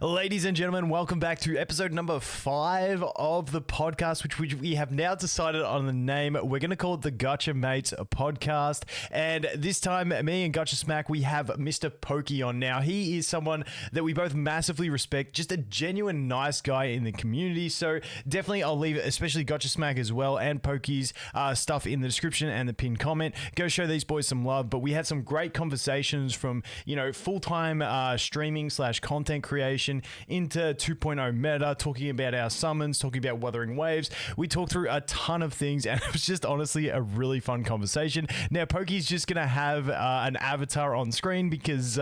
Ladies and gentlemen, welcome back to episode number 5 of the podcast, which we have now decided on the name. We're going to call it the Gacha Mates podcast. And this time, me and Gacha Smack, we have MrPokke on now. He is someone that we both massively respect, just a genuine nice guy in the community. So definitely I'll leave, especially Gacha Smack as well, and Pokke's stuff in the description and the pinned comment. Go show these boys some love. But we had some great conversations from, you know, full-time streaming / content creation into 2.0 meta, talking about our summons, talking about Wuthering Waves. We talked through a ton of things, and it was just honestly a really fun conversation. Now, Pokke's just going to have an avatar on screen because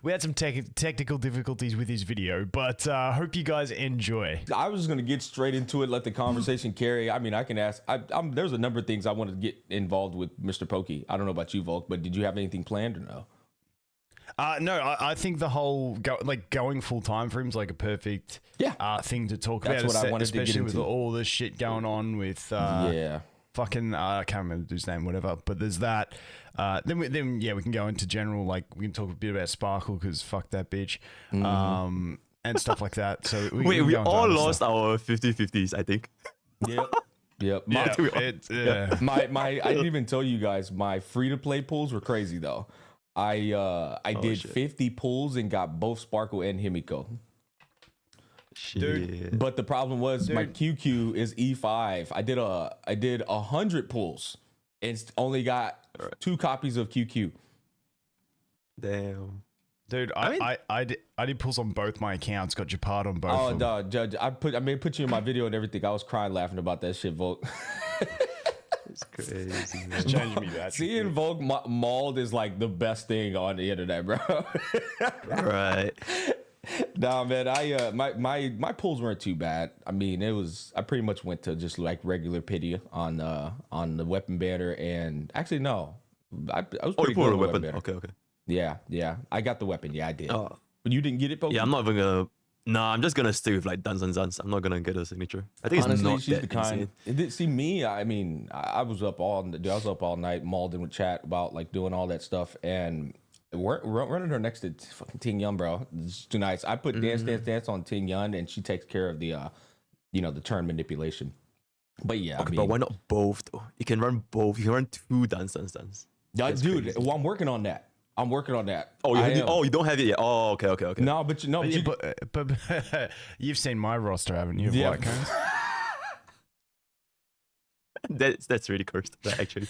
we had some technical difficulties with his video, but hope you guys enjoy. I was just going to get straight into it, let the conversation carry. I mean, I can ask. There's a number of things I want to get involved with MrPokke. I don't know about you, Volk, but did you have anything planned or no? No, I think the whole going full time for him is like a perfect thing to talk about. That's what I wanted to get especially into. with all this shit going on with fucking I can't remember his name, whatever. But there's that. Then we can go into general, like we can talk a bit about Sparkle because fuck that bitch, and stuff like that. So we all lost our 50-50s, I think. Yep. I didn't even tell you guys my free to play pulls were crazy though. I did 50 pulls and got both Sparkle and Himiko. Shit. Dude. But the problem was my QQ is Ep5. I did 100 pulls and only got 2 copies of QQ. Damn. Dude, I did pulls on both my accounts. Got Japard on both. Oh of them. no, Judge! I put you in my video and everything. I was crying laughing about that shit, Volk. It's crazy, man. It's changing me that. Seeing Volk mauled is like the best thing on the internet, bro. Right. Nah, man. My pulls weren't too bad. I mean, I pretty much went to just like regular pity on the weapon banner, and actually no, I was pretty good on the weapon banner. Okay. Yeah. I got the weapon. Yeah, I did. Oh. But you didn't get it, Poke? Yeah, I'm not even gonna. Nah, I'm just gonna stay with like Duns and Duns. I'm not gonna get a signature. I think Honestly, it's not that insane. See me, I mean, I was up all night, mauled in with chat about like doing all that stuff, and we're running her next to fucking Ting Yun, bro. It's too nice. I put dance on Ting Yun, and she takes care of the the turn manipulation. But yeah, Okay, but why not both though? You can run both. You can run 2 Duns. Dude, crazy. well, I'm working on that. Oh, you don't have it yet. Oh, okay. No, but You've seen my roster, haven't you? Yeah. White cones? That's really cursed. That actually,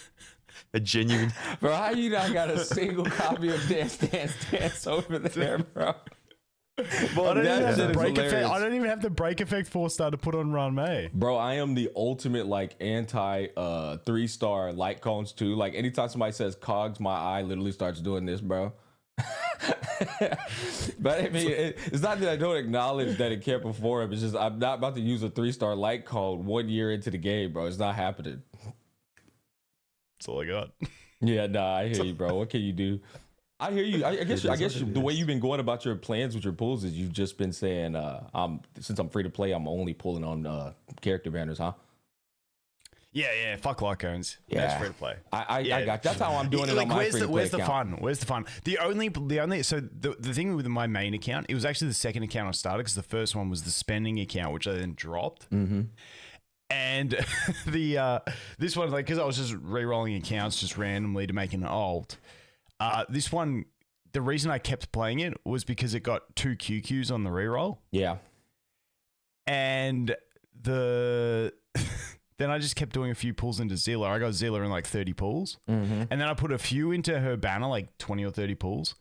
a genuine. Bro, how you not got a single copy of Dance over there, bro? Well, I don't even have the break effect 4-star to put on Run May. Bro, I am the ultimate like anti 3-star light cones too. Like anytime somebody says cogs, my eye literally starts doing this, bro. But I mean, it's not that I don't acknowledge that it can't perform. It's just I'm not about to use a 3-star light cone 1 year into the game, bro. It's not happening. That's all I got. Yeah, nah, I hear you, bro. What can you do? I hear you. I guess the way you've been going about your plans with your pulls is you've just been saying, since I'm free to play, I'm only pulling on character banners, huh? Yeah. Fuck light cones. Yeah, That's free to play. I got. That's how I'm doing it on my free to play Where's the account. fun? Where's the fun? The only. So the thing with my main account, it was actually the second account I started because the first one was the spending account, which I then dropped. Mm-hmm. And this one, like, because I was just re-rolling accounts just randomly to make an alt. This one, the reason I kept playing it was because it got 2 QQs on the reroll. Yeah. And then I just kept doing a few pulls into Zilla. I got Zilla in like 30 pulls. Mm-hmm. And then I put a few into her banner, like 20 or 30 pulls.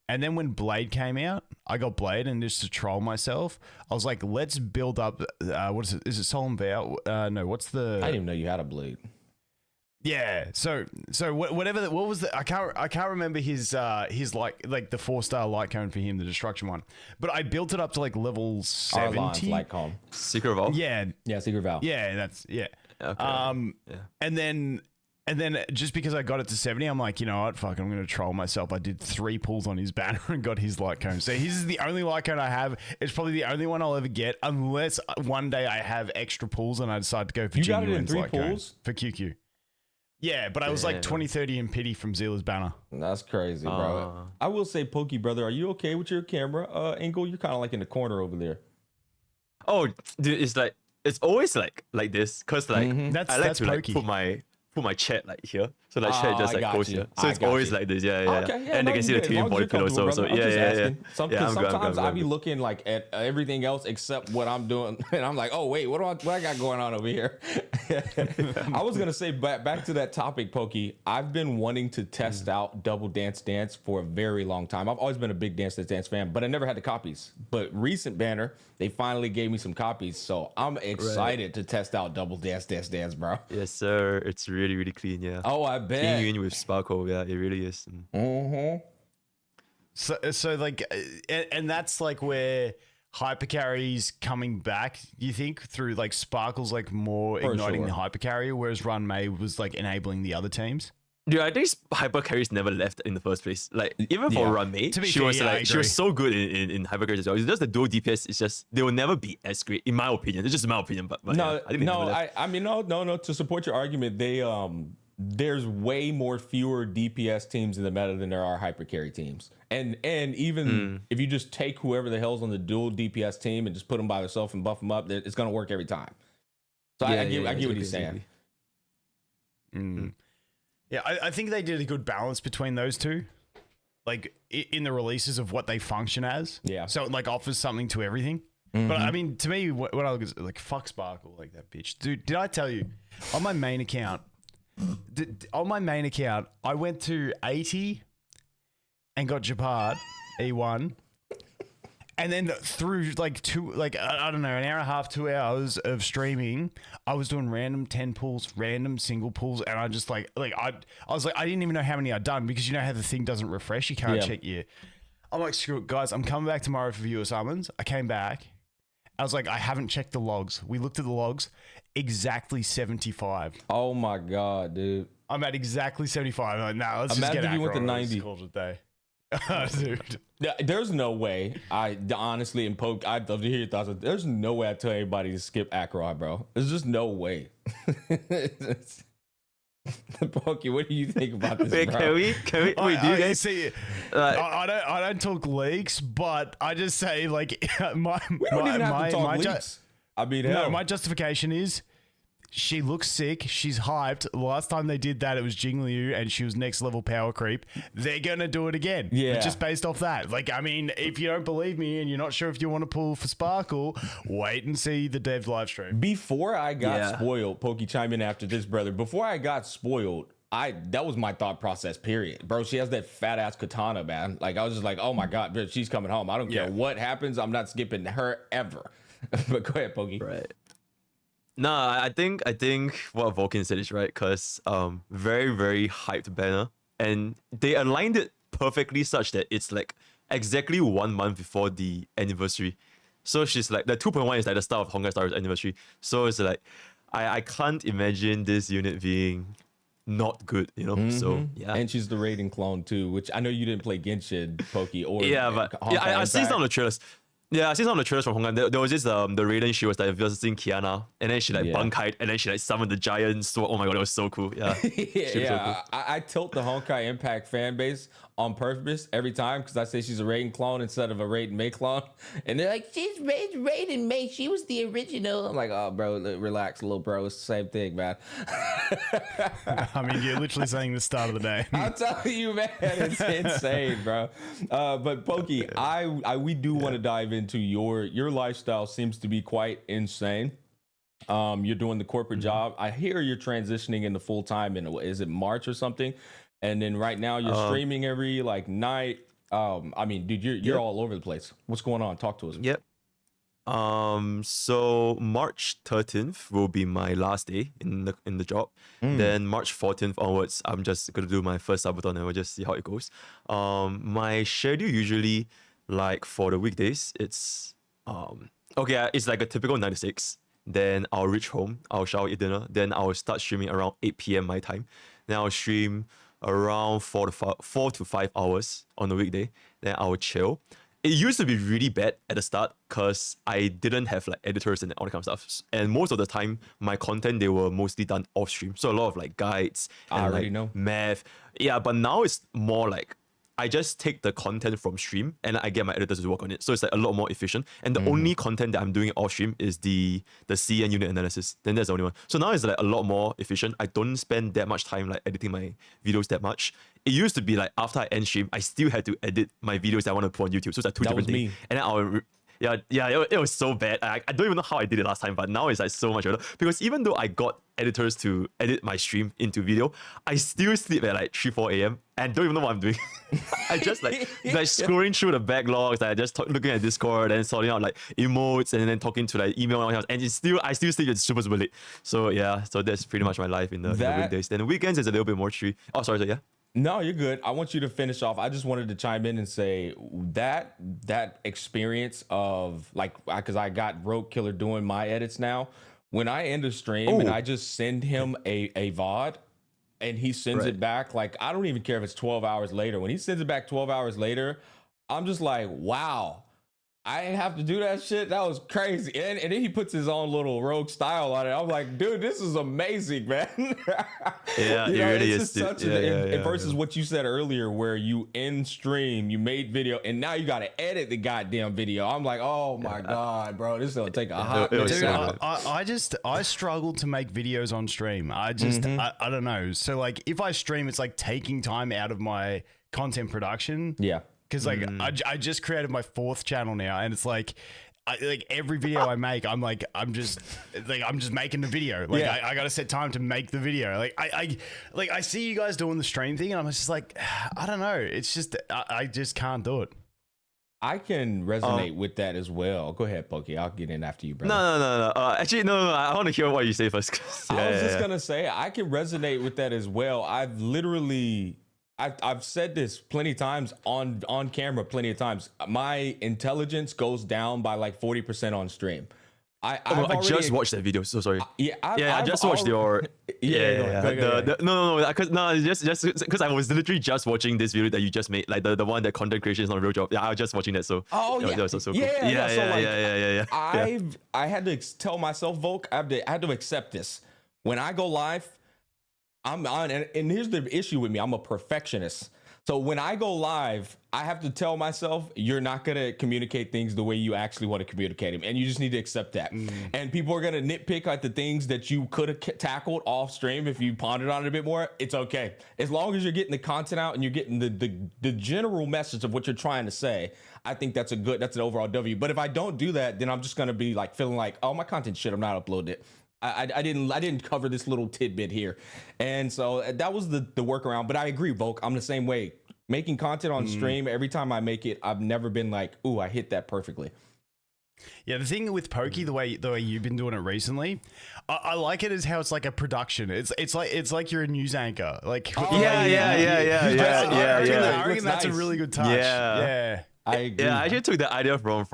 And then when Blade came out, I got Blade, and just to troll myself, I was like, let's build up, what is it? Is it Solemn Vow? No, what's the... I didn't even know you had a Blade. Yeah, so whatever. What was the? I can't remember his like the 4-star light cone for him, the destruction one. But I built it up to like level 70. Arlon's light cone. Secret Vault. Yeah, Secret Vow. Yeah, that's yeah. Okay. Yeah. And then just because I got it to 70, I'm like, you know what? Fuck, I'm gonna troll myself. I did 3 pulls on his banner and got his light cone. So his is the only light cone I have. It's probably the only one I'll ever get, unless one day I have extra pulls and I decide to go for You got it in Genuine's 3 light cone pulls for QQ. Yeah, but I was like 20-30 in pity from Zila's banner. That's crazy, bro. I will say, Pokey brother, are you okay with your camera angle? You're kind of like in the corner over there. Oh, dude, it's always like this, cause like I like That's to like Pokey. put my chat like here, so like chat just I like got goes you. here. So I it's got always you. like this, yeah. Okay, yeah, And no, they can see you the good. As TV long as body you're pillow, comfortable, so brother. I'm just yeah. asking. Yeah, I'm good, Sometimes I'm I be good. looking like at everything else except what I'm doing, and I'm like, oh wait, what I got going on over here? I was gonna say back to that topic, Pokey. I've been wanting to test out Double Dance Dance for a very long time. I've always been a big Dance Dance Dance fan, but I never had the copies. But recent banner, they finally gave me some copies, so I'm excited to test out Double Dance Dance Dance, bro. Yes, sir. It's really, really clean, yeah. Oh, I bet. King Yun with Sparkle, yeah, it really is. So like, and that's like where hypercarry's coming back. You think through like Sparkle's like more igniting sure. the hypercarry, whereas Run May was like enabling the other teams. Dude, I think Hyper Carries never left in the first place. Like even for Run May, To be she fair, was yeah, I like she was agree. so good in Hyper Carries as well. It's just the dual DPS. It's just they will never be as great in my opinion. It's just my opinion, but No, yeah, I think they never left. I mean, no. To support your argument, there's way more fewer DPS teams in the meta than there are hyper carry teams, and even if you just take whoever the hell's on the dual DPS team and just put them by themselves and buff them up, it's gonna work every time. So I get what he's saying. Yeah, I think they did a good balance between those two, like in the releases of what they function as. Yeah. So it like offers something to everything. But I mean, to me, what I was like, fuck Sparkle, like that bitch, dude. Did I tell you on my main account? I went to 80 and got Japard E1. And then through like I don't know, an hour and a half, 2 hours of streaming, I was doing random 10 pulls, random single pulls, and I just I was like, I didn't even know how many I'd done because you know how the thing doesn't refresh, you can't check your. I'm like, screw it, guys, I'm coming back tomorrow for viewer summons. I came back, I was like, I haven't checked the logs. We looked at the logs, exactly 75. Oh my god, dude! I'm at exactly 75. I'm like, nah, let's Imagine just get if you went to Ackroyd. 90. Call it a day. Dude. There's no way. I honestly and Poke. I'd love to hear your thoughts. There's no way I tell anybody to skip Ackroyd, bro. There's just no way. Pokey, what do you think about this, Wait, bro? can we wait, do you guys see? like, I don't talk leaks, but I just say like We don't even have to talk leaks. I mean, hell. No, my justification is she looks sick. She's hyped. Last time they did that, it was Jingliu, and she was next level power creep. They're gonna do it again. Yeah. Just based off that. Like, I mean, if you don't believe me and you're not sure if you want to pull for Sparkle, wait and see the dev live stream. Before I got spoiled, Pokey, chime in after this, brother. Before I got spoiled, that was my thought process, period. Bro, she has that fat ass katana, man. Like, I was just like, oh my god, bitch, she's coming home. I don't care what happens. I'm not skipping her ever. But go ahead, Pokey. right? Nah, I think what Volkin said is right, because very, very hyped banner, and they aligned it perfectly such that it's like exactly 1 month before the anniversary. So she's like, the 2.1 is like the start of Honkai Star's anniversary. So it's like, I can't imagine this unit being not good, you know? So yeah. And she's the raiding clone too, which I know you didn't play Genshin, Pokey, or But Honkai I seen Impact. some of the trailers. Yeah, I seen some of the trailers from Honkai. There was this the Raiden, she was like visiting Kiana, and then she like bunkite, and then she like summoned the giant sword. Oh my god, it was so cool. Yeah. Yeah, I tilt the Honkai Impact fan base on purpose every time because I say she's a Raiden clone instead of a Raiden May clone, and they're like, she's Raiden May, she was the original. I'm like, oh bro, relax, little bro, it's the same thing, man. I mean, you're literally saying the start of the day. I'm telling you, man, it's insane, bro. But Pokey, we do want to dive into your lifestyle. Seems to be quite insane. You're doing the corporate job. I hear you're transitioning into full time in, is it March or something? And then right now you're streaming every like night. I mean, dude, you're all over the place. What's going on? Talk to us. Yep. So March 13th will be my last day in the job. Then March 14th onwards, I'm just gonna do my first subathon and we'll just see how it goes. My schedule usually, like for the weekdays, it's it's like a typical 9 to 6. Then I'll reach home, I'll shower, eat dinner. Then I'll start streaming around 8 p.m. my time. Then I'll stream around 4 to 5 hours on the weekday. Then I'll chill. it used to be really bad at the start because I didn't have like editors and all that kind of stuff. And most of the time, my content, they were mostly done off stream. So a lot of like guides and I already like know. math. Yeah, but now it's more like I just take the content from stream and I get my editors to work on it. So it's like a lot more efficient. And the only content that I'm doing off stream is the C and unit analysis. Then that's the only one. So now it's like a lot more efficient. I don't spend that much time like editing my videos that much. It used to be like after I end stream, I still had to edit my videos that I want to put on YouTube. So it's like two different things. And then it was so bad. I don't even know how I did it last time, but now it's like so much better. Because even though I got editors to edit my stream into video, I still sleep at like 3, 4 a.m. and don't even know what I'm doing. I just like scrolling through the backlogs, like just looking at Discord and sorting out like emotes and then talking to like email and I still sleep at super late. So yeah, so that's pretty much my life in the weekdays. Then the weekends is a little bit more tree. Oh, sorry, yeah. No, you're good. I want you to finish off. I just wanted to chime in and say that experience of like, because I got Rogue Killer doing my edits now. When I end a stream and I just send him a VOD and he sends it back, like I don't even care if it's 12 hours later. When he sends it back 12 hours later, I'm just like, wow. I didn't have to do that shit. That was crazy. And then he puts his own little rogue style on it. I'm like, dude, this is amazing, man. Yeah, it really is. Versus what you said earlier, where you in stream, you made video, and now you got to edit the goddamn video. I'm like, oh my God, bro, this is going to take a hot minute. Dude, I struggle to make videos on stream. I don't know. So like if I stream, it's like taking time out of my content production. Yeah. Because like I just created my 4th channel now, and it's like every video I make, I'm just making the video. Like I gotta set time to make the video. Like I see you guys doing the stream thing, and I'm just like, I don't know. It's just I just can't do it. I can resonate with that as well. Go ahead, Pokey. I'll get in after you, bro. No. Actually, no. I want to hear what you say first. I was just gonna say I can resonate with that as well. I've said this plenty of times on camera, plenty of times. My intelligence goes down by like 40% on stream. I just watched that video. So sorry. I just watched your. No. Just because I was literally just watching this video that you just made, like the one that content creation is not a real job. Yeah, I was just watching that. So that was so cool. Yeah. I had to tell myself, Volk, I had to accept this. When I go live, I'm on, and here's the issue with me. I'm a perfectionist. So when I go live, I have to tell myself, you're not going to communicate things the way you actually want to communicate them. And you just need to accept that. And people are going to nitpick at the things that you could have tackled off stream if you pondered on it a bit more. It's okay. As long as you're getting the content out and you're getting the general message of what you're trying to say, I think that's an overall W. But if I don't do that, then I'm just going to be like feeling like, oh, my content shit, I'm not uploading it. I didn't cover this little tidbit here. And so that was the workaround. But I agree, Volk. I'm the same way. Making content on stream, every time I make it, I've never been like, ooh, I hit that perfectly. Yeah, the thing with Pokey, the way you've been doing it recently, I like it as how it's like a production. It's like you're a news anchor. Like yeah. I reckon that's a really good touch. Yeah. I agree. Yeah, I actually took the idea from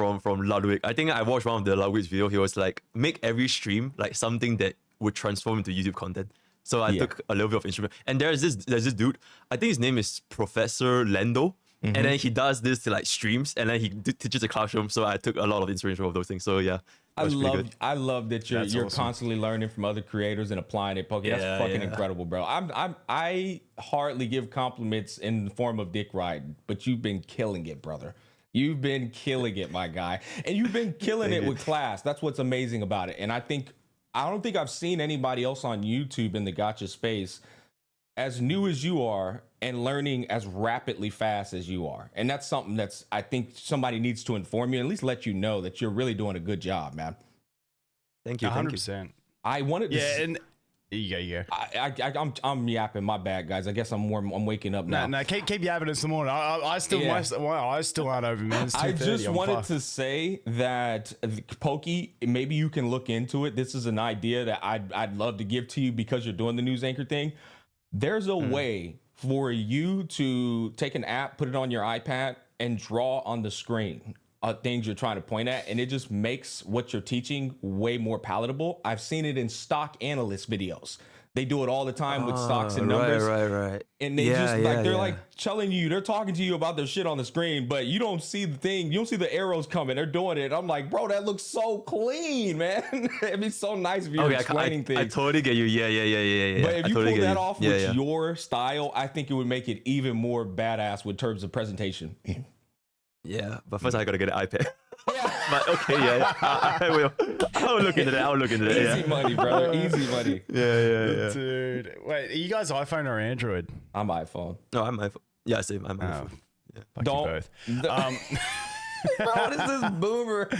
Ludwig. I think I watched one of the Ludwig's video. He was like, make every stream like something that would transform into YouTube content. So I took a little bit of instrument. And there's this dude, I think his name is Professor Lendo. And then he does this to like streams, and then he teaches a classroom. So I took a lot of inspiration from those things. So yeah, I love that you're awesome. Constantly learning from other creators and applying it. Pokey, that's fucking incredible, bro. I hardly give compliments in the form of dick riding, but you've been killing it, brother. You've been killing it, my guy, and you've been killing it with class. That's what's amazing about it. And I don't think I've seen anybody else on YouTube in the gacha space as new as you are and learning as rapidly fast as you are. And that's something that's, I think somebody needs to inform you, and at least let you know that you're really doing a good job, man. Thank you. 100%. I wanted to. Yeah, and you go. I'm yapping. My bad, guys. I guess I'm waking up now. No, keep yapping it some more. I still aren't over, man. I just wanted to say that Pokey, maybe you can look into it. This is an idea that I'd love to give to you because you're doing the news anchor thing. There's a way for you to take an app, put it on your iPad, and draw on the screen things you're trying to point at, and it just makes what you're teaching way more palatable. I've seen it in stock analyst videos. They do it all the time with stocks and numbers. Right. And they they're like telling you, they're talking to you about their shit on the screen, but you don't see the thing. You don't see the arrows coming. They're doing it. I'm like, bro, that looks so clean, man. It'd be so nice if you're explaining things. I totally get you. Yeah. But if you totally pull that off with yeah. your style, I think it would make it even more badass with terms of presentation. Yeah, but first I gotta get an iPad. Yeah. But okay, I will. I'll look into that. Easy money, brother. Easy money. Yeah. Dude, wait, are you guys iPhone or Android? I'm iPhone. No, I'm iPhone. Yeah, same. I'm iPhone. Yeah. Fuck you both. Bro, what is this boomer?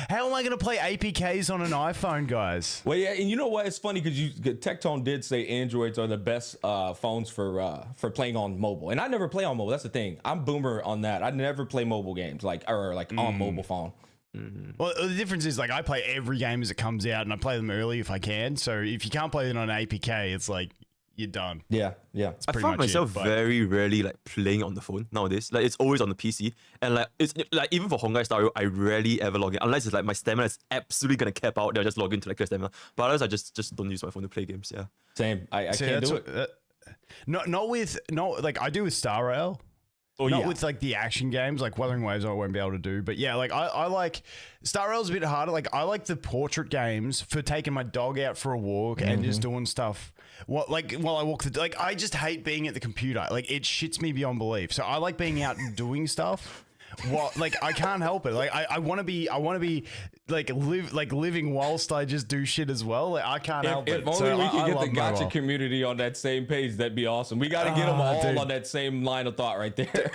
How am I going to play APKs on an iPhone, guys? Well, yeah, and you know what? It's funny because Tectone did say Androids are the best phones for playing on mobile, and I never play on mobile. That's the thing. I'm boomer on that. I never play mobile games on mobile phone. Mm-hmm. Well, the difference is like I play every game as it comes out, and I play them early if I can. So if you can't play it on an APK, it's like you're done. Yeah. I find myself very rarely like playing on the phone nowadays. Like it's always on the PC, and like it's like even for Honkai Star Rail, I rarely ever log in unless it's like my stamina is absolutely gonna cap out. Then I just log into like clear stamina. But otherwise, I just don't use my phone to play games. Yeah, same. I can't do it. Like I do with Star Rail. Not with like the action games, like Wuthering Waves, I won't be able to do. But yeah, like I like Star Rail's a bit harder. Like I like the portrait games for taking my dog out for a walk and just doing stuff. While I walk like I just hate being at the computer. Like it shits me beyond belief. So I like being out and doing stuff. Like I can't help it. Like I want to be living whilst I just do shit as well. Like I can't help it. If only we could get the gacha community on that same page, that'd be awesome. We got to get them all on that same line of thought right there.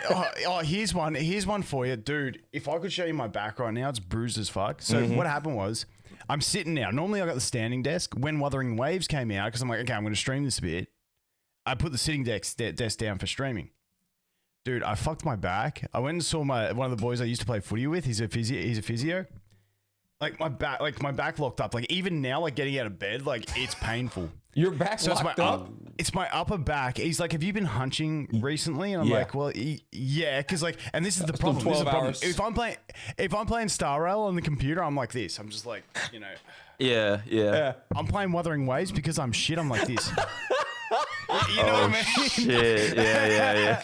Here's one for you, dude. If I could show you my back right now, it's bruised as fuck. So what happened was, I'm sitting now. Normally I got the standing desk. When Wuthering Waves came out, because I'm like, okay, I'm going to stream this a bit. I put the sitting desk down for streaming. Dude, I fucked my back. I went and saw one of the boys I used to play footy with. He's a physio. Like my back locked up. Like even now, like getting out of bed, like it's painful. Your back's locked up? It's my upper back. He's like, have you been hunching recently? And I'm like, well, yeah, because like, and this is the problem. 12 hours. If I'm playing Star Rail on the computer, I'm like this. I'm just like, Yeah. I'm playing Wuthering Waves because I'm shit. I'm like this. You know what I mean? Shit. Yeah.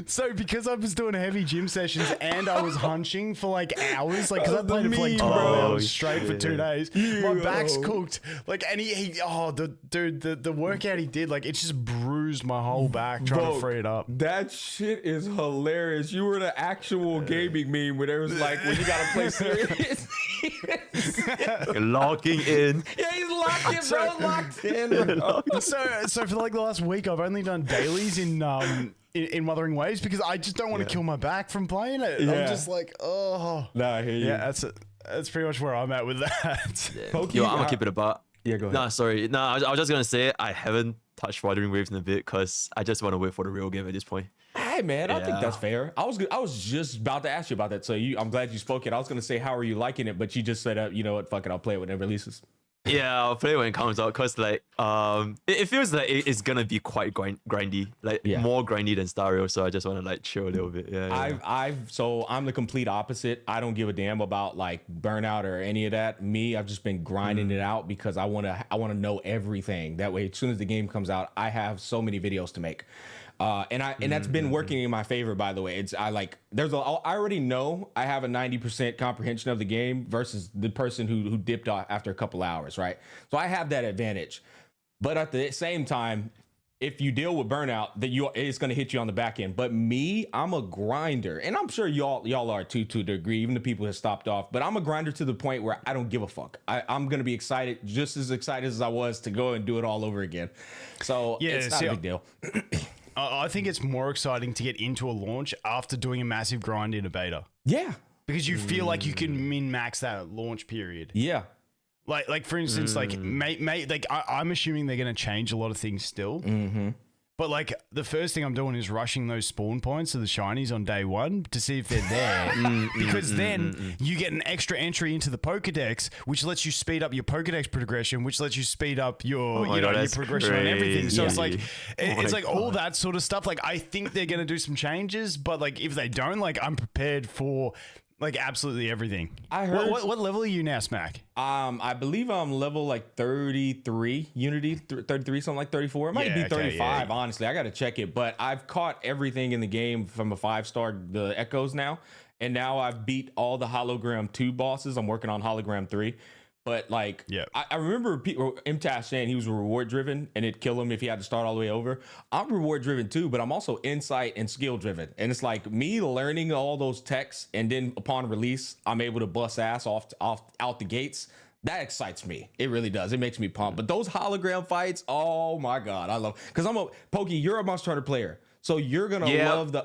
So because I was doing heavy gym sessions and I was hunching for like hours, like because I played it for like 12 hours straight for 2 days, my back's cooked. Like, and the workout he did, like it just bruised my whole back trying to free it up. That shit is hilarious. You were the actual gaming meme where there was like when you gotta play serious. Locking in. Yeah, he's locked in, bro. Locked in. Bro. So for like the last week, I've only done dailies in Wuthering Waves because I just don't want to kill my back from playing it. Yeah. I'm just like, oh. Nah, I hear you. Yeah, that's pretty much where I'm at with that. Yo, I'm gonna keep it about. Yeah, go ahead. Nah, sorry. Nah, I was just gonna say I haven't touched Wuthering Waves in a bit because I just want to wait for the real game at this point. Hey man, I think that's fair. I was just about to ask you about that. So I'm glad you spoke it. I was gonna say how are you liking it, but you just said, you know what, fuck it, I'll play it when it releases. Yeah, I'll play it when it comes out because like it feels like it's gonna be quite grindy, like more grindy than Star Rail. So I just want to like chill a little bit. Yeah. So I'm the complete opposite. I don't give a damn about like burnout or any of that. I've just been grinding it out because I wanna know everything. That way, as soon as the game comes out, I have so many videos to make. And that's been working in my favor, by the way. I already know I have a 90% comprehension of the game versus the person who dipped off after a couple hours, right? So I have that advantage. But at the same time, if you deal with burnout, it's going to hit you on the back end. But me, I'm a grinder, and I'm sure y'all are too, to a degree, even the people that stopped off. But I'm a grinder to the point where I don't give a fuck. I'm going to be excited, just as excited as I was to go and do it all over again. So it's not a big deal. I think it's more exciting to get into a launch after doing a massive grind in a beta. Yeah. Because you feel like you can min-max that launch period. Yeah. Like for instance, like I'm assuming they're going to change a lot of things still. Mm-hmm. But like the first thing I'm doing is rushing those spawn points of the shinies on day one to see if they're there. Because then you get an extra entry into the Pokedex, which lets you speed up your Pokedex progression, which lets you speed up your your progression on everything. So it's like all that sort of stuff. Like I think they're going to do some changes, but like if they don't, like I'm prepared for Like absolutely everything. I heard. What level are you now, Smack? I believe I'm level like 33 Unity, 33, something like 34. It might Yeah, be okay, 35. yeah. Honestly, I got to check it. But I've caught everything in the game from a 5-star, the Echoes now, and now I've beat all the Hologram 2 bosses. I'm working on Hologram 3. But like, Yeah. I remember MTash saying he was reward driven and it'd kill him if he had to start all the way over. I'm reward driven too, but I'm also insight and skill driven. And it's like me learning all those techs, and then upon release, I'm able to bust ass off out the gates. That excites me. It really does. It makes me pump. But those hologram fights, oh my god, I love. Because Pokey, you're a Monster Hunter player. So you're gonna love the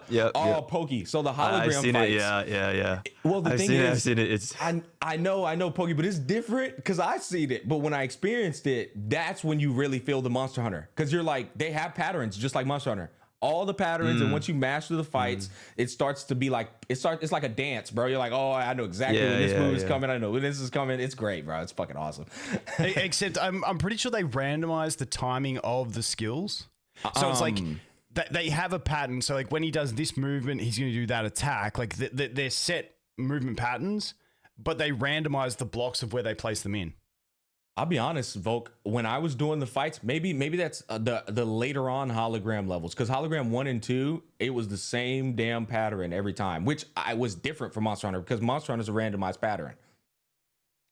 Pokey. So the hologram I've seen fights. it. Yeah. Well, the I've thing seen it. is, I've seen it. It's I know, Pokey, but it's different because I've seen it. But when I experienced it, that's when you really feel the Monster Hunter, because you're like, they have patterns just like Monster Hunter. All the patterns, and once you master the fights, it starts to be like it's like a dance, bro. You're like, oh, I know exactly when this move is coming. I know when this is coming. It's great, bro. It's fucking awesome. Except I'm pretty sure they randomize the timing of the skills. So it's like they have a pattern. So like when he does this movement, he's going to do that attack. Like they're set movement patterns, but they randomize the blocks of where they place them in. I'll be honest, Volk, when I was doing the fights, maybe that's the later on hologram levels, because hologram 1 and 2, it was the same damn pattern every time, which I was different from Monster Hunter, because Monster Hunter is a randomized pattern.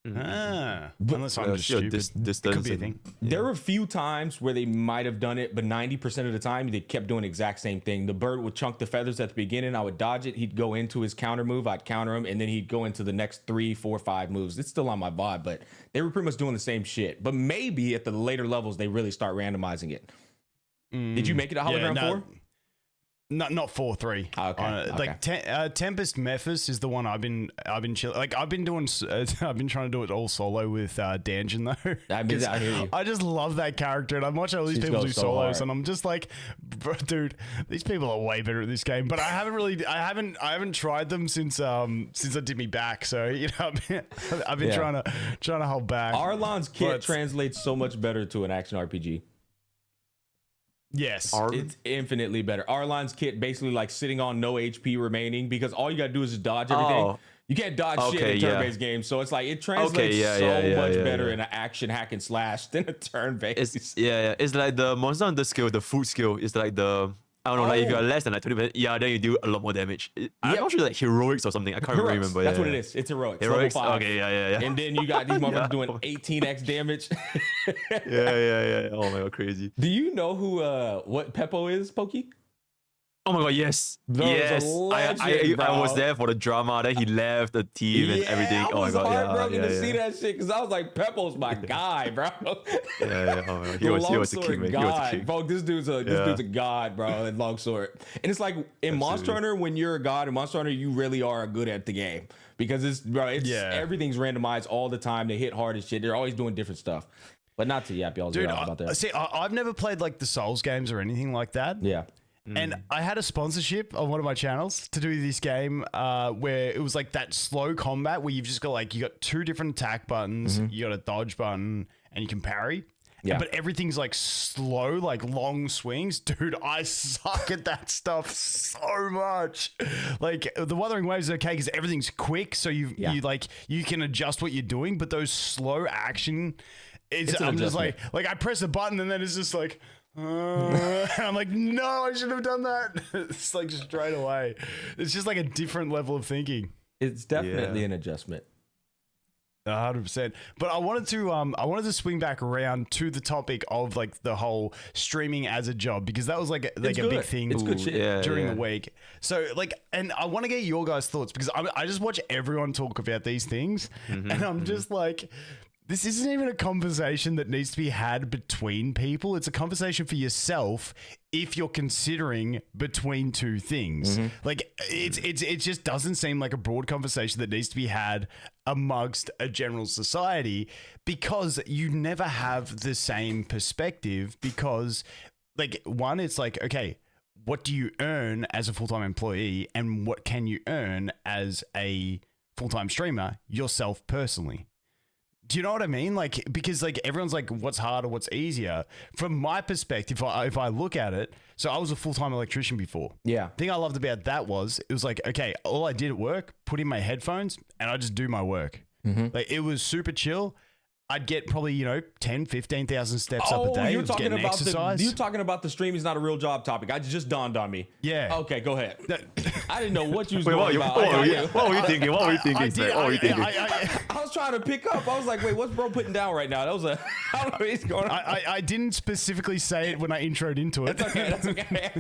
Unless I'm just stupid. It could be a thing. There were a few times where they might have done it, but 90% of the time they kept doing the exact same thing. The bird would chunk the feathers at the beginning. I would dodge it. He'd go into his counter move. I'd counter him, and then he'd go into the next 3, 4, 5 moves. It's still on my VOD, but they were pretty much doing the same shit. But maybe at the later levels they really start randomizing it. Did you make it a hologram 4? Not 4-3. Okay. Like Tempest Mephis is the one I've been chilling. Like I've been trying to do it all solo with Danjin though. I hear you. I just love that character, and I'm watching all these people do solos, and I'm just like, bro, dude, these people are way better at this game. But I haven't tried them since I did me back. So you know, I've been trying to hold back. Arlon's kit translates so much better to an action RPG. Yes, it's infinitely better. Arlon's kit basically like sitting on no HP remaining, because all you gotta do is just dodge everything. You can't dodge shit in turn-based games, so it's like it translates much better in an action hack and slash than a turn-based. It's like the monster on the skill, the food skill. It's like the, I don't know, like if you're less than like 20%, then you do a lot more damage. I'm not sure, like heroics or something. I can't remember. That's what it is. It's heroics. Heroics. Level 5. Okay, yeah. And then you got these motherfuckers doing 18x damage. yeah. Oh my god, crazy. Do you know who what Peppo is, Pokey? Oh my god, yes. Bro, yes. I was there for the drama. Then he left the team and everything. Oh my god, heartbroken to see that shit, because I was like, Peppo's my guy, bro. Oh my god. He was a king, man. He was a king. Bro, this dude's a god, bro, in longsword. And it's like in Monster Hunter, when you're a god in Monster Hunter, you really are good at the game, because everything's randomized all the time. They hit hard as shit. They're always doing different stuff. But not to yap y'all's about that. See, I've never played like the Souls games or anything like that. Yeah. And I had a sponsorship on one of my channels to do this game where it was like that slow combat where you've just got like, you got 2 different attack buttons, you got a dodge button, and you can parry. Yeah. But everything's like slow, like long swings. Dude, I suck at that stuff so much. Like the Wuthering Waves is okay because everything's quick. So you can adjust what you're doing, but those slow action, I'm just like I press a button and then it's just like, I'm like, no, I should have done that. It's like straight away. It's just like a different level of thinking. It's definitely an adjustment. 100%. But I wanted to swing back around to the topic of like the whole streaming as a job, because that was like a big thing during the week. So like, and I want to get your guys' thoughts, because I just watch everyone talk about these things, and I'm just like, this isn't even a conversation that needs to be had between people. It's a conversation for yourself if you're considering between 2 things. Like it just doesn't seem like a broad conversation that needs to be had amongst a general society, because you never have the same perspective. Because like, one, it's like, okay, what do you earn as a full-time employee, and what can you earn as a full-time streamer yourself personally? Do you know what I mean? Like, because like everyone's like, what's harder, what's easier? From my perspective, if I look at it, so I was a full-time electrician before. Yeah. The thing I loved about that was it was like, okay, all I did at work, put in my headphones and I just do my work. Like it was super chill. I'd get probably, 10, 15,000 steps up a day. You're talking about exercise. you're talking about the stream is not a real job topic. I just dawned on me. Yeah. Okay, go ahead. I didn't know what you was Wait, going about. what were you thinking? What were you thinking, sir? What were you thinking? I was trying to pick up. I was like, wait, what's bro putting down right now? That was I don't know what he's going on. I didn't specifically say it when I introed into it. That's okay.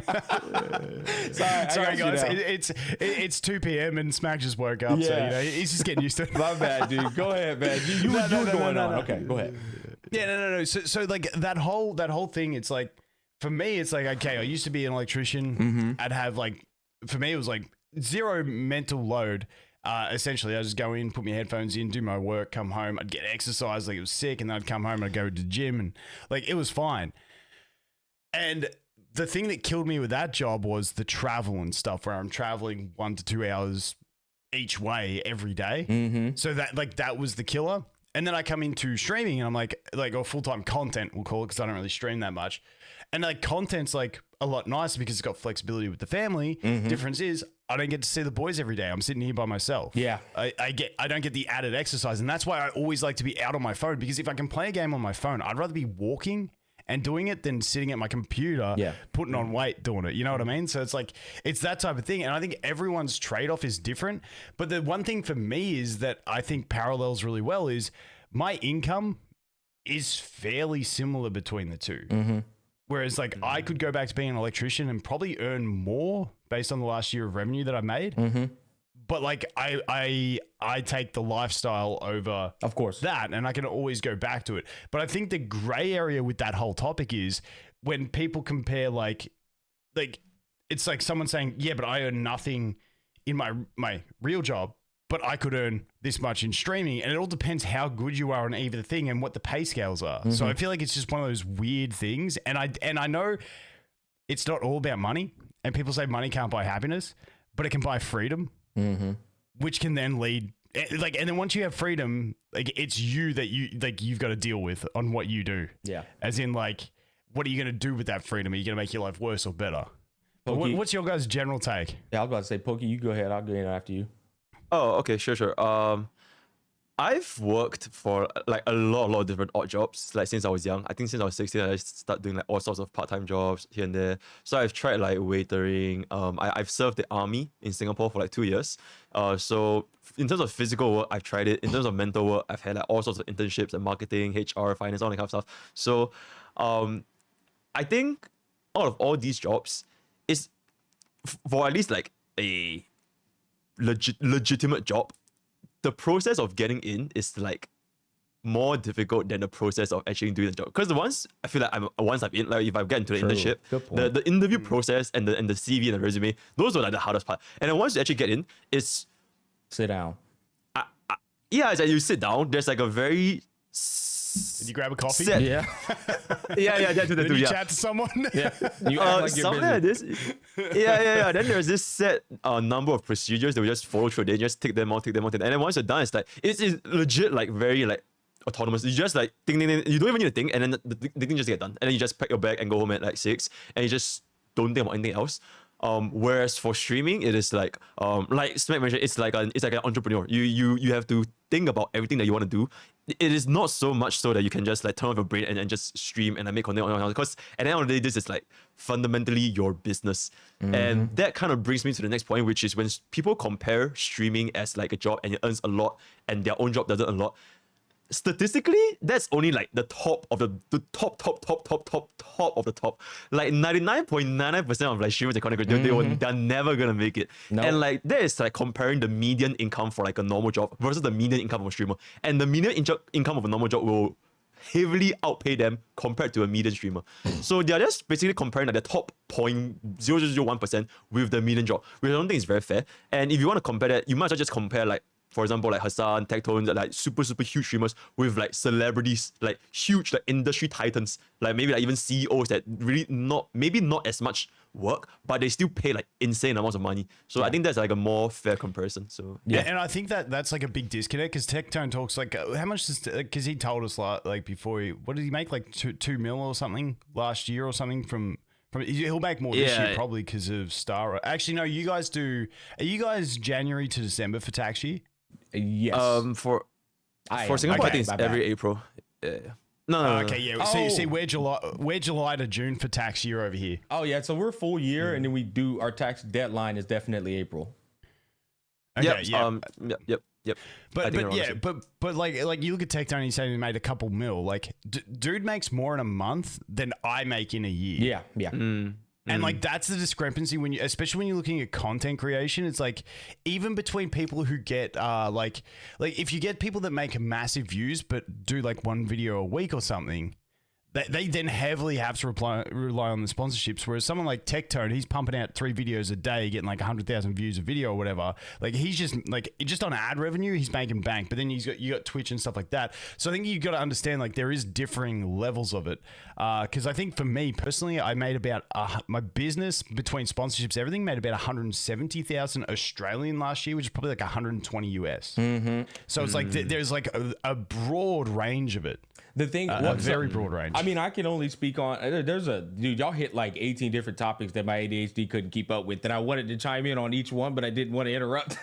Sorry guys. It's 2 p.m. and Smack just woke up, so he's just getting used to it. My bad, dude. Go ahead, man. You were going on. Okay, go ahead. Yeah, no. So like that whole thing, it's like, for me, it's like, okay, I used to be an electrician. I'd have like, for me, it was like zero mental load. Essentially, I just go in, put my headphones in, do my work, come home. I'd get exercise, like it was sick, and then I'd come home and I'd go to the gym, and like it was fine. And the thing that killed me with that job was the travel and stuff, where I'm traveling 1 to 2 hours each way every day. So that was the killer. And then I come into streaming and I'm like or full-time content, we'll call it, because I don't really stream that much. And like content's like a lot nicer because it's got flexibility with the family. Difference is I don't get to see the boys every day. I'm sitting here by myself. Yeah. I don't get the added exercise. And that's why I always like to be out on my phone, because if I can play a game on my phone, I'd rather be walking and doing it than sitting at my computer, putting on weight, doing it. You know what I mean? So it's like, it's that type of thing. And I think everyone's trade-off is different. But the one thing for me is that I think parallels really well is my income is fairly similar between the two. Whereas like I could go back to being an electrician and probably earn more based on the last year of revenue that I made. But like I take the lifestyle over, of course, that, and I can always go back to it. But I think the gray area with that whole topic is when people compare like it's like someone saying, yeah, but I earn nothing in my real job, but I could earn this much in streaming. And it all depends how good you are on either thing and what the pay scales are. So I feel like it's just one of those weird things. And I know it's not all about money, and people say money can't buy happiness, but it can buy freedom. Which can then lead and then once you have freedom, like it's you that you've got to deal with on what you do. Yeah. As in like, what are you going to do with that freedom? Are you going to make your life worse or better? What's your guys' general take? Yeah, I was about to say, Pokey, you go ahead. I'll go in after you. Oh, okay, sure. I've worked for like a lot of different odd jobs, like since I was young. I think since I was 16, I started doing like all sorts of part-time jobs here and there. So I've tried like waitering. I've served the army in Singapore for like 2 years. So in terms of physical work, I've tried it. In terms of mental work, I've had like all sorts of internships and marketing, HR, finance, all that kind of stuff. So I think out of all these jobs, is for at least like a legitimate job, the process of getting in is like more difficult than the process of actually doing the job. Because once I feel like once I'm in, like if I get into the internship, the interview process and the CV and the resume, those are like the hardest part. And then once you actually get in, it's sit down. It's like you sit down. There's like a very Did you grab a coffee? Yeah. Did you chat to someone? Yeah. You act like something like this. Yeah. Then there's this set number of procedures that we just follow through. They just take them out. And then once you're done, it's like it's legit like very like autonomous. You just like think. You don't even need to think, and then the thing just get done. And then you just pack your bag and go home at like 6, and you just don't think about anything else. Whereas for streaming, it is like Smack mentioned, it's like an entrepreneur. You have to think about everything that you want to do. It is not so much so that you can just like turn off your brain and just stream and make content on, because at the end of the day, this is like fundamentally your business. And that kind of brings me to the next point, which is when people compare streaming as like a job and it earns a lot and their own job doesn't earn a lot. Statistically, that's only like the top of the top of the top. Like 99.99% of like streamers and content creators, they're never gonna make it. Nope. And like that is like comparing the median income for like a normal job versus the median income of a streamer. And the median income of a normal job will heavily outpay them compared to a median streamer. So they're just basically comparing like the top 0.0001% with the median job, which I don't think is very fair. And if you want to compare that, you might as well just compare like for example, like Hassan, Tectone, like super huge streamers with like celebrities, like huge like industry titans, like maybe like even CEOs that really maybe not as much work, but they still pay like insane amounts of money. So I think that's like a more fair comparison. So and I think that's like a big disconnect because Tectone talks like how much because he told us like before what did he make like 2 mil or something last year or something from he'll make more this year probably because of Star. Actually, no, you guys do. Are you guys January to December for tax year? Yes. For Singapore, I think it's every April. Yeah. No. Okay, yeah. See, we're July to June for tax year over here. Oh yeah, so we're full year, and then we do our tax deadline is definitely April. Okay, Yep. But like you look at Tectone, he's saying he made a couple mil. Like, dude makes more in a month than I make in a year. Yeah. And like that's the discrepancy when especially when you're looking at content creation. It's like even between people who get like if you get people that make massive views but do like one video a week or something, they then heavily have to rely on the sponsorships. Whereas someone like Tectone, he's pumping out 3 videos a day, getting like 100,000 views a video or whatever. Like he's just on ad revenue, he's making bank. But then you got Twitch and stuff like that. So I think you got to understand like there is differing levels of it. Because I think for me personally, I made about my business between sponsorships, everything made about 170,000 Australian last year, which is probably like 120 US. Mm-hmm. So it's like there's like a broad range of it. The thing, a very broad range. I mean, I can only speak on. Dude, y'all hit like 18 different topics that my ADHD couldn't keep up with, and I wanted to chime in on each one, but I didn't want to interrupt.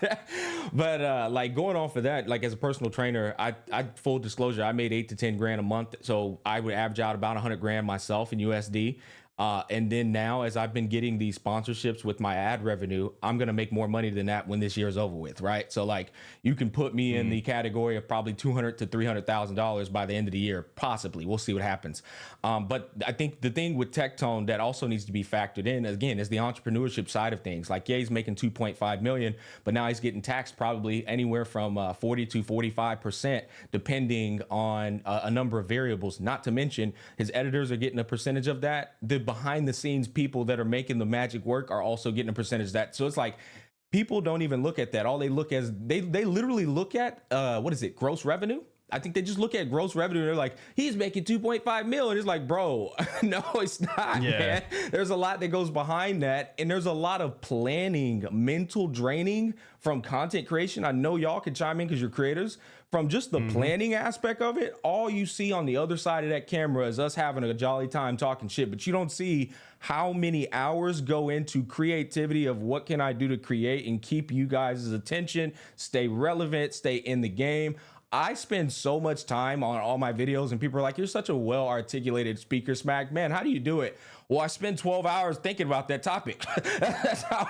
But like going off of that, like as a personal trainer, I full disclosure, I made 8 to 10 grand a month, so I would average out about 100 grand myself in USD. And then now, as I've been getting these sponsorships with my ad revenue, I'm going to make more money than that when this year is over with, right? So, like, you can put me in the category of probably $200,000 to $300,000 by the end of the year, possibly. We'll see what happens. But I think the thing with Tectone that also needs to be factored in, again, is the entrepreneurship side of things. Like, yeah, he's making 2.5 million, but now he's getting taxed probably anywhere from 40 to 45%, depending on a number of variables. Not to mention, his editors are getting a percentage of that. The behind the scenes people that are making the magic work are also getting a percentage of that. So it's like people don't even look at that. All they look as they literally look at what is it, gross revenue? I think they just look at gross revenue and they're like, he's making 2.5 mil. And it's like, bro, no, it's not, man. There's a lot that goes behind that. And there's a lot of planning, mental draining from content creation. I know y'all can chime in because you're creators. From just the planning aspect of it, all you see on the other side of that camera is us having a jolly time talking shit, but you don't see how many hours go into creativity of what can I do to create and keep you guys' attention, stay relevant, stay in the game. I spend so much time on all my videos and people are like, you're such a well-articulated speaker, Smack. Man, how do you do it? Well, I spend 12 hours thinking about that topic. That's how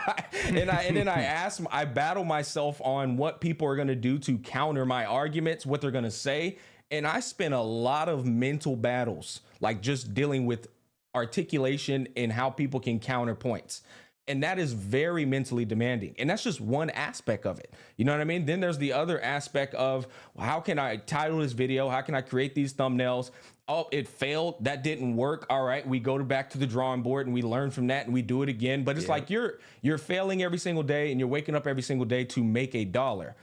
I battle myself on what people are going to do to counter my arguments, what they're going to say. And I spend a lot of mental battles, like just dealing with articulation and how people can counter points. And that is very mentally demanding. And that's just one aspect of it. You know what I mean? Then there's the other aspect of, well, how can I title this video? How can I create these thumbnails? Oh, it failed. That didn't work. All right, we go back to the drawing board and we learn from that and we do it again. But it's like you're failing every single day and you're waking up every single day to make $1.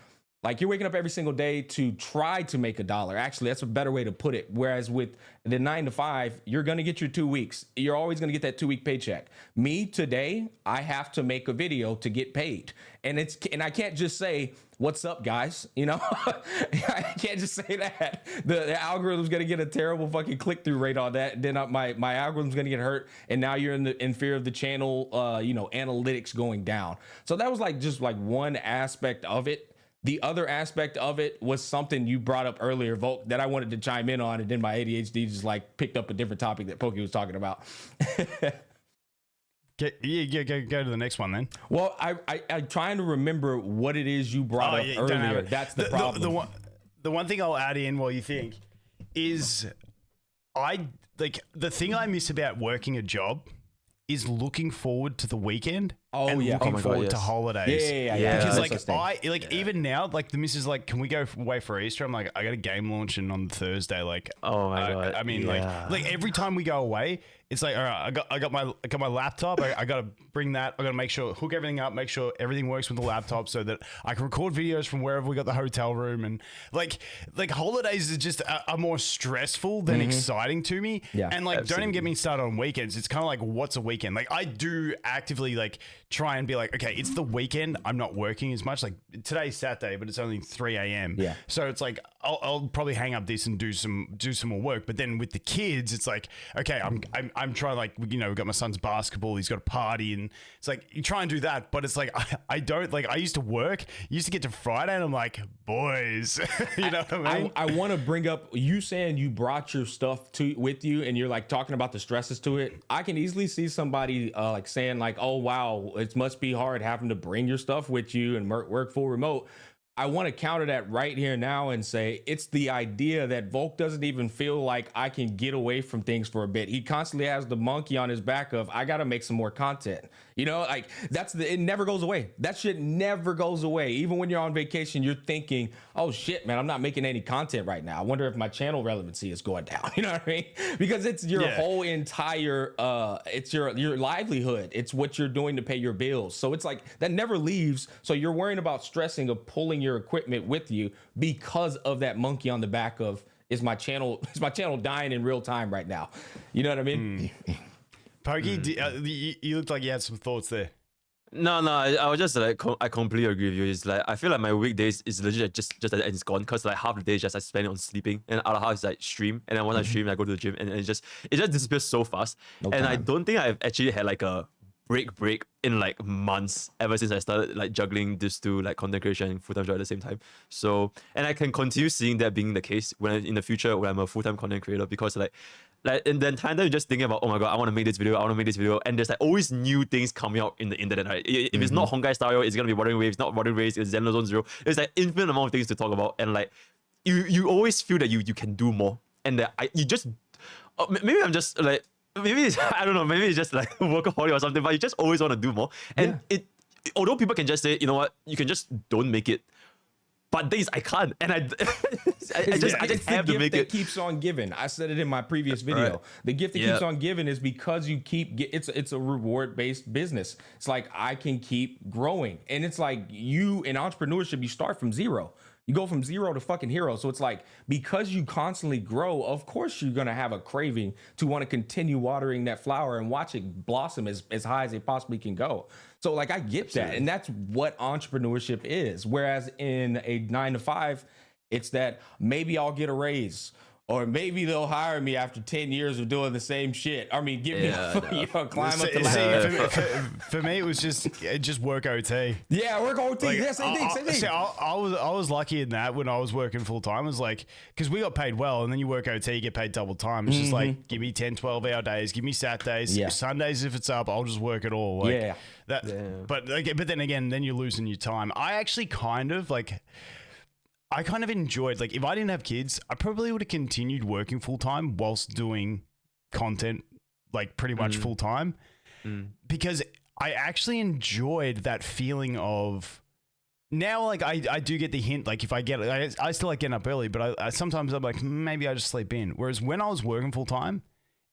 Like you're waking up every single day to try to make $1. Actually, that's a better way to put it. Whereas with the 9 to 5, you're going to get your 2 weeks. You're always going to get that 2-week paycheck. Me today, I have to make a video to get paid. And I can't just say, what's up, guys? You know, I can't just say that. The algorithm's going to get a terrible fucking click-through rate on that. Then my algorithm's going to get hurt. And now you're in fear of the channel, analytics going down. So that was like just like one aspect of it. The other aspect of it was something you brought up earlier, Volk, that I wanted to chime in on, and then my ADHD just like picked up a different topic that Pokke was talking about. Go to the next one then. Well, I'm trying to remember what it is you brought up earlier. That's the problem. The one thing I'll add in while you think is the thing I miss about working a job is looking forward to the weekend Oh, and yeah. looking Oh my God, forward to yes. holidays. Yeah. Because That's like even now, like the missus like, can we go away for Easter? I'm like, I got a game launching on Thursday. Like, Oh my God. I mean, Yeah. like every time we go away, it's like, all right, I got my laptop. I got to bring that. I got to make sure hook everything up, make sure everything works with the laptop, so that I can record videos from wherever we got the hotel room. And like holidays is just are more stressful than exciting to me. Yeah, and like don't even get me started on weekends. It's kind of like, what's a weekend? Like I do actively like try and be like, okay, it's the weekend. I'm not working as much. Like today's Saturday, but it's only 3 a.m. Yeah. So it's like I'll probably hang up this and do some more work. But then with the kids, it's like, okay, I'm trying, like, you know, we've got my son's basketball. He's got a party, and it's like you try and do that, but it's like I don't like. I used to work. Used to get to Friday, and I'm like, boys, you know what I mean? I want to bring up you saying you brought your stuff with you, and you're like talking about the stresses to it. I can easily see somebody like saying like, "Oh wow, it must be hard having to bring your stuff with you and work full remote." I want to counter that right here now and say it's the idea that Volk doesn't even feel like I can get away from things for a bit. He constantly has the monkey on his back of, I got to make some more content. You know, like it never goes away. That shit never goes away. Even when you're on vacation, you're thinking, oh shit, man, I'm not making any content right now. I wonder if my channel relevancy is going down. You know what I mean? Because it's your whole entire, it's your livelihood. It's what you're doing to pay your bills. So it's like that never leaves. So you're worrying about stressing of pulling your equipment with you because of that monkey on the back of, is my channel dying in real time right now? You know what I mean? Pokey, you looked like you had some thoughts there. No, I was just like, I completely agree with you. It's like, I feel like my weekdays is legit just that it's gone, because like half the day is just I spend it on sleeping, and other half is like stream, and then once I stream, I go to the gym, and it just disappears so fast. I don't think I've actually had like a break in like months ever since I started like juggling these two, like content creation and full-time job at the same time. So, and I can continue seeing that being the case when in the future when I'm a full-time content creator, because like in the entire time you're just thinking about, oh my god, I want to make this video, and there's like always new things coming out in the internet, right? If it's not Honkai style, it's gonna be Wuthering Waves, not Wuthering Waves, it's Zenless Zone Zero. There's like infinite amount of things to talk about, and like you always feel that you can do more, and that you just maybe I'm just like, maybe it's, I don't know, maybe it's just like workaholic or something, but you just always want to do more. And although people can just say, you know what, you can just don't make it, but things I can't, and I just have to make it. Keeps on giving. I said it in my previous video. Right. The gift that keeps on giving is because you it's a reward based business. It's like I can keep growing, and it's like you in entrepreneurship, you start from zero. You go from zero to fucking hero. So it's like, because you constantly grow, of course you're going to have a craving to want to continue watering that flower and watch it blossom as high as it possibly can go. So like, I get that. And that's what entrepreneurship is. Whereas in a 9-to-5, it's that maybe I'll get a raise, or maybe they'll hire me after 10 years of doing the same shit. I mean, give me climb up the ladder. For me, it was just work OT. Yeah, work OT. Like, Yeah, same thing. See, I was lucky in that when I was working full time. It was like, because we got paid well, and then you work OT, you get paid double time. It's just like, give me 10, 12-hour days, give me Saturdays, Sundays if it's up, I'll just work it all. Like, but then again, then you're losing your time. I actually kind of enjoyed, like, if I didn't have kids, I probably would have continued working full time whilst doing content, like, pretty much full time, because I actually enjoyed that feeling of, now, like, I do get the hint, like, if I get it, I still like getting up early, but I sometimes I'm like, maybe I just sleep in. Whereas when I was working full time,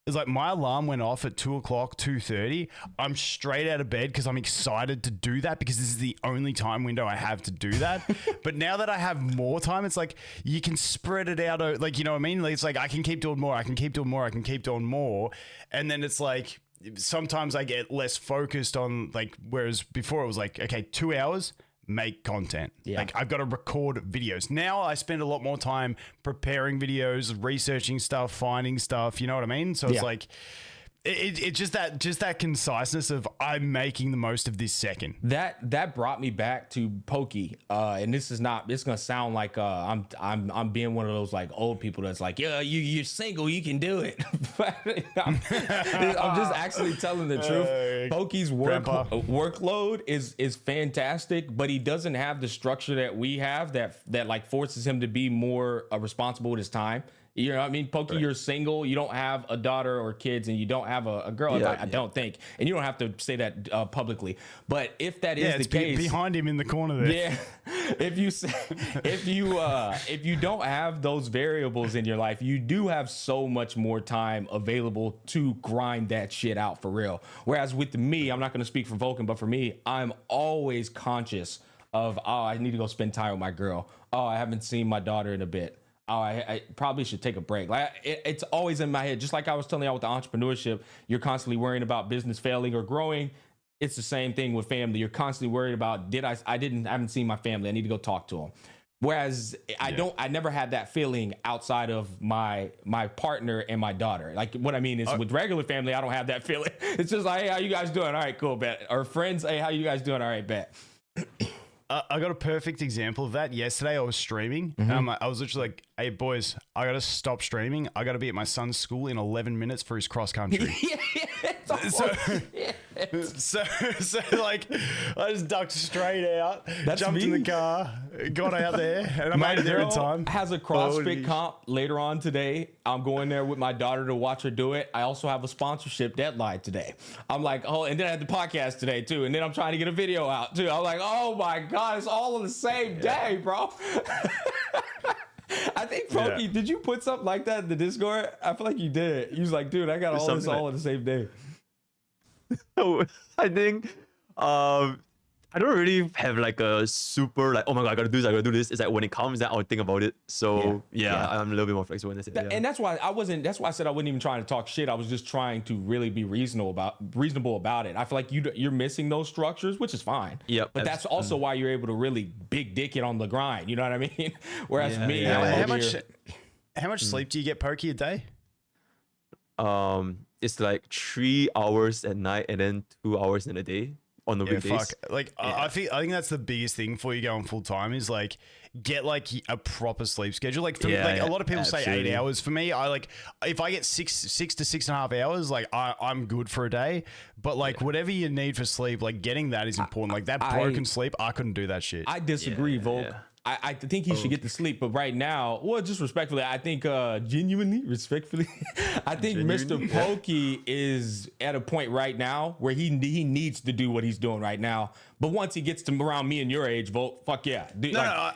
it's like my alarm went off at 2 o'clock, 2:30. I'm straight out of bed because I'm excited to do that, because this is the only time window I have to do that. But now that I have more time, it's like you can spread it out. Like, you know what I mean? Like, it's like I can keep doing more. I can keep doing more. I can keep doing more. And then it's like sometimes I get less focused on, like, whereas before it was like, okay, 2 hours, make content. Like, I've got to record videos. Now I spend a lot more time preparing videos, researching stuff, finding stuff, you know what I mean? So it's like it's just that conciseness of, I'm making the most of this second. That brought me back to Poke, and this is not. It's gonna sound like I'm being one of those like old people that's like, yeah, you're single, you can do it. But I'm just actually telling the truth. Poke's workload is fantastic, but he doesn't have the structure that we have that like forces him to be more responsible with his time. You know what I mean? Pokey, you're single. You don't have a daughter or kids, and you don't have a girl. Yeah, I don't think. And you don't have to say that publicly. But if that is it's the case, behind him in the corner there. yeah. If you don't have those variables in your life, you do have so much more time available to grind that shit out for real. Whereas with me, I'm not going to speak for Volkin, but for me, I'm always conscious of, I need to go spend time with my girl. I haven't seen my daughter in a bit. I probably should take a break. Like it's always in my head. Just like I was telling y'all with the entrepreneurship, you're constantly worrying about business failing or growing. It's the same thing with family. You're constantly worried about, I haven't seen my family. I need to go talk to them. Whereas I never had that feeling outside of my partner and my daughter. Like what I mean is with regular family, I don't have that feeling. It's just like, hey, how you guys doing? All right, cool, bet. Or friends, hey, how you guys doing? All right, bet. I got a perfect example of that. Yesterday I was streaming. I was literally like, hey boys, I got to stop streaming. I got to be at my son's school in 11 minutes for his cross country. So like I just ducked straight out, jumped in the car, got out there, and I made it there in time. Has a CrossFit comp later on today. I'm going there with my daughter to watch her do it. I also have a sponsorship deadline today. I'm like, and then I had the podcast today too, and then I'm trying to get a video out too. I'm like, oh my god, it's all on the same day, bro. I think Pokey, did you put something like that in the Discord? I feel like you did. You was like, dude, I got all this all on the same day. I think I don't really have like a super like, oh my god, I gotta do this. It's like when it comes out, I'll think about it. So yeah. I'm a little bit more flexible in this. And that's why I said I wasn't even trying to talk shit. I was just trying to really be reasonable about it. I feel like you're missing those structures, which is fine. Yep. But that's also why you're able to really big dick it on the grind. You know what I mean? Whereas me, how much sleep do you get, Pokey, a day? It's like 3 hours at night and then 2 hours in a day on the weekdays. I think that's the biggest thing for you going full time is like get like a proper sleep schedule. Like for a lot of people say 8 hours. For me, I like if I get six to 6.5 hours, like I'm good for a day. But like whatever you need for sleep, like getting that is important. Like that broken sleep, I couldn't do that shit. I disagree, Volk. Yeah. I think he should get to sleep, but right now, well, just respectfully, I think respectfully, I think MrPokke is at a point right now where he needs to do what he's doing right now. But once he gets to around me and your age, Volk, fuck yeah.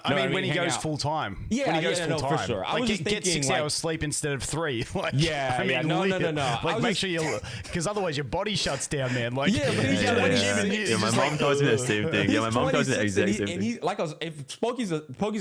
I mean, when he goes full time. Yeah, when he goes full time. For sure. I was just get thinking 6 hours sleep instead of 3. Like, no. Like make sure you, because other's your body shuts down, man. Like, my mom tells me the same thing. Yeah, my mom tells me the exact same thing. And he's like, if Pokey's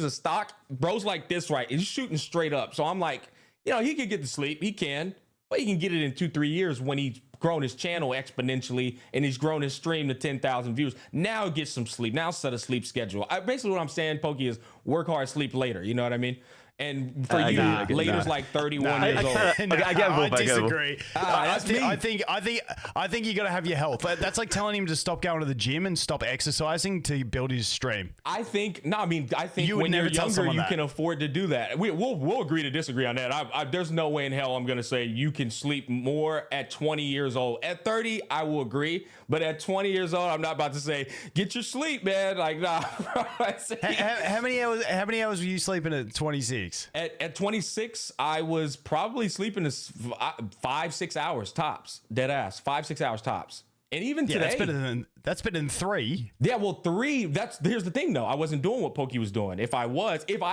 a stock, bro's like this, right? He's shooting straight up. So I'm like, he could get to sleep. He can, but he can get it in 2-3 years when he's grown his channel exponentially and he's grown his stream to 10,000 views. Now get some sleep. Now set a sleep schedule. Basically what I'm saying, Pokey, is work hard, sleep later. You know what I mean? And for later's like 31 years old. I disagree. I think you got to have your health. That's like telling him to stop going to the gym and stop exercising to build his stream. I think when you're younger, you can afford to do that. We'll agree to disagree on that. There's no way in hell I'm going to say you can sleep more at 20 years old. At 30, I will agree. But at 20 years old, I'm not about to say, get your sleep, man. Like, nah. How many hours were you sleeping at 26? At 26, I was probably sleeping 5-6 hours tops. Dead ass. 5-6 hours tops. And even today, that's better than 3. Yeah, well, 3. Here's the thing though. I wasn't doing what Pokey was doing. If I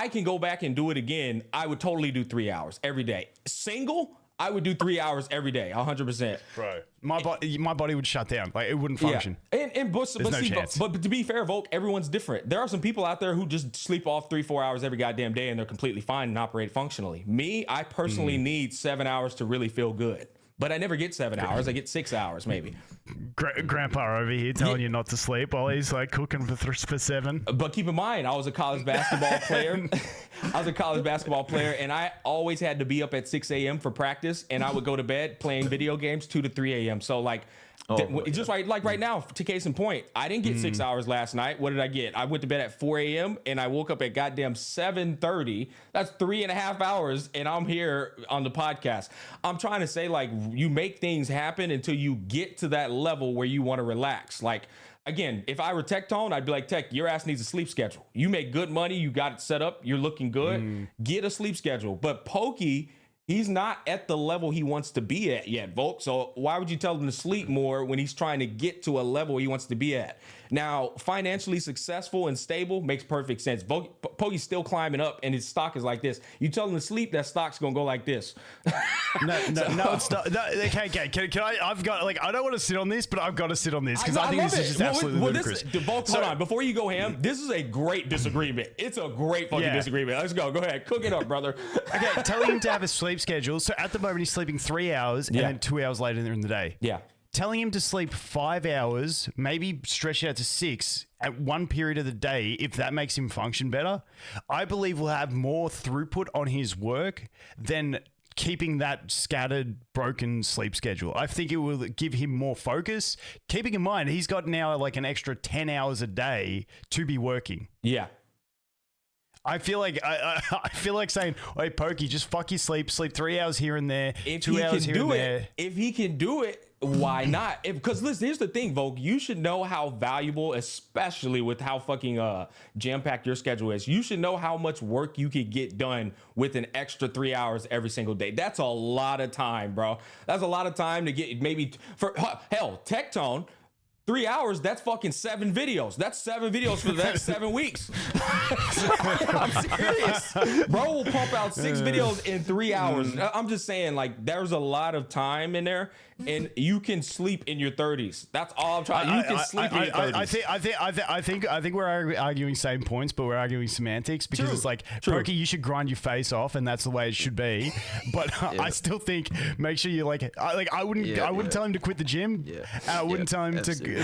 can go back and do it again, I would totally do 3 hours every day. Single, I would do 3 hours every day, 100%. Bro, my body would shut down. Like it wouldn't function. Yeah. But to be fair, Volk, everyone's different. There are some people out there who just sleep off 3-4 hours every goddamn day and they're completely fine and operate functionally. Me, I personally need 7 hours to really feel good. But I never get 7 hours. I get 6 hours, maybe. Grandpa over here telling you not to sleep while he's like cooking for 7. But keep in mind, I was a college basketball player. And I always had to be up at 6 a.m. for practice. And I would go to bed playing video games 2 to 3 a.m. So like, just like right now, to case in point, I didn't get 6 hours last night. What did I get? I went to bed at 4 a.m. and I woke up at goddamn 7:30. That's 3.5 hours, and I'm here on the podcast. I'm trying to say, like, you make things happen until you get to that level where you want to relax. Like, again, if I were Tech Tone, I'd be like, Tech, your ass needs a sleep schedule. You make good money. You got it set up. You're looking good. Get a sleep schedule. But Pokey, he's not at the level he wants to be at yet, Volk. So why would you tell him to sleep more when he's trying to get to a level he wants to be at? Now, financially successful and stable makes perfect sense. Pokey's still climbing up, and his stock is like this. You tell him to sleep, that stock's gonna go like this. No, it's not. No, okay, can I? I've got I don't want to sit on this, but I've got to sit on this because I think this is just absolutely ludicrous. Volk, hold on, before you go ham, this is a great disagreement. It's a great fucking disagreement. Let's go. Go ahead, cook it up, brother. Okay, telling him to have a sleep schedule. So at the moment he's sleeping 3 hours, and then 2 hours later in the day. Yeah. Telling him to sleep 5 hours, maybe stretch it out to 6 at one period of the day, if that makes him function better, I believe will have more throughput on his work than keeping that scattered, broken sleep schedule. I think it will give him more focus. Keeping in mind, he's got now like an extra 10 hours a day to be working. Yeah. I feel like I feel like saying, "Hey, Pokey, just fuck your sleep. Sleep 3 hours here and there, if 2 hours here and there." If he can do it, why not? Because listen, here's the thing, Volk. You should know how valuable, especially with how fucking jam-packed your schedule is. You should know how much work you could get done with an extra 3 hours every single day. That's a lot of time, bro. That's a lot of time to get maybe for hell, Tech Tone. 3 hours, that's fucking 7 videos. That's 7 videos for the next 7 weeks. I'm serious. Bro will pump out 6 videos in 3 hours. I'm just saying, like, there's a lot of time in there, and you can sleep in your 30s. That's all I'm trying. You can sleep in your 30s. I think we're arguing same points, but we're arguing semantics because it's like, Pokey, you should grind your face off, and that's the way it should be. But I still think make sure you I wouldn't tell him to quit the gym. I wouldn't tell him to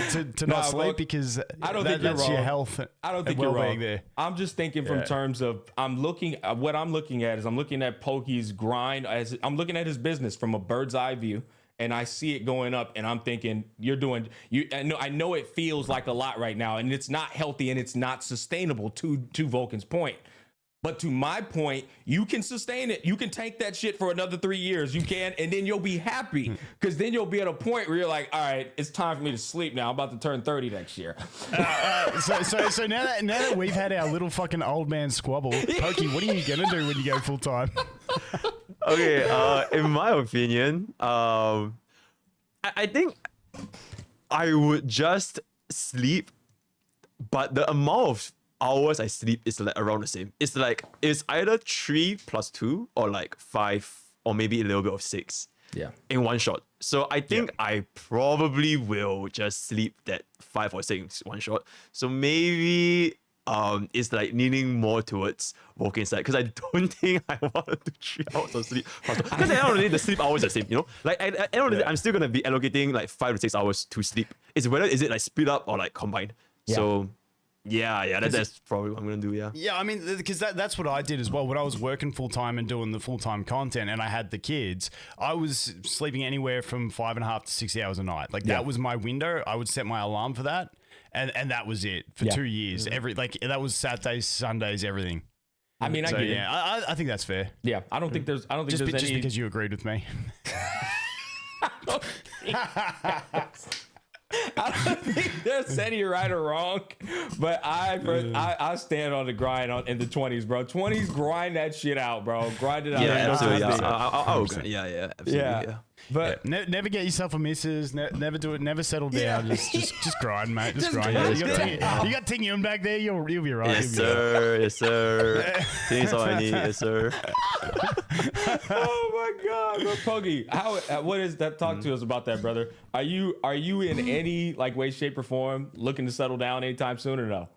not sleep because I don't think you're that's wrong. Your health. I don't think you're wrong. There. I'm just thinking from terms of what I'm looking at Pokey's grind as I'm looking at his business from a bird's eye view. And I see it going up, and I'm thinking I know it feels like a lot right now, and it's not healthy and it's not sustainable. To Volkin's point, but to my point, you can sustain it. You can tank that shit for another 3 years. You can, and then you'll be happy because then you'll be at a point where you're like, all right, it's time for me to sleep now. I'm about to turn 30 next year. So now that we've had our little fucking old man squabble, Pokey, what are you gonna do when you go full time? Okay, in my opinion, I think I would just sleep, but the amount of hours I sleep is like around the same. It's like it's either 3 plus 2 or like 5 or maybe a little bit of 6. Yeah. In one shot. So I think I probably will just sleep that 5 or 6 one shot. So maybe it's like leaning more towards Volkin side because I don't think I want to do 3 hours of sleep. Because at the end of the day, the sleep hours are the same, you know? Like at the end of the day, I'm still gonna be allocating like 5 to 6 hours to sleep. It's whether is it like split up or like combined. Yeah. So that's probably what I'm gonna do. Yeah, I mean, because that's what I did as well when I was working full time and doing the full time content, and I had the kids. I was sleeping anywhere from 5.5 to 6 hours a night. Like that was my window. I would set my alarm for that, and that was it for 2 years. That was Saturdays, Sundays, everything. I mean, I get it. I think that's fair. Yeah, I don't think there's just any because you agreed with me. I don't think there's any right or wrong, but I stand on the grind in the 20s, bro. 20s, grind that shit out, bro. Grind it out. Yeah, absolutely. I'll agree. Yeah, absolutely. Yeah. But never get yourself a missus. Never do it. Never settle down. Just grind, mate. Just grind. Yeah, you got Ting Yun back there. You'll be right. Yes, sir. Yes, sir. Things all I need. Yes, sir. Oh my God, bro. Pokey, what is that? Talk to us about that, brother. Are you in any like way, shape, or form looking to settle down anytime soon or no?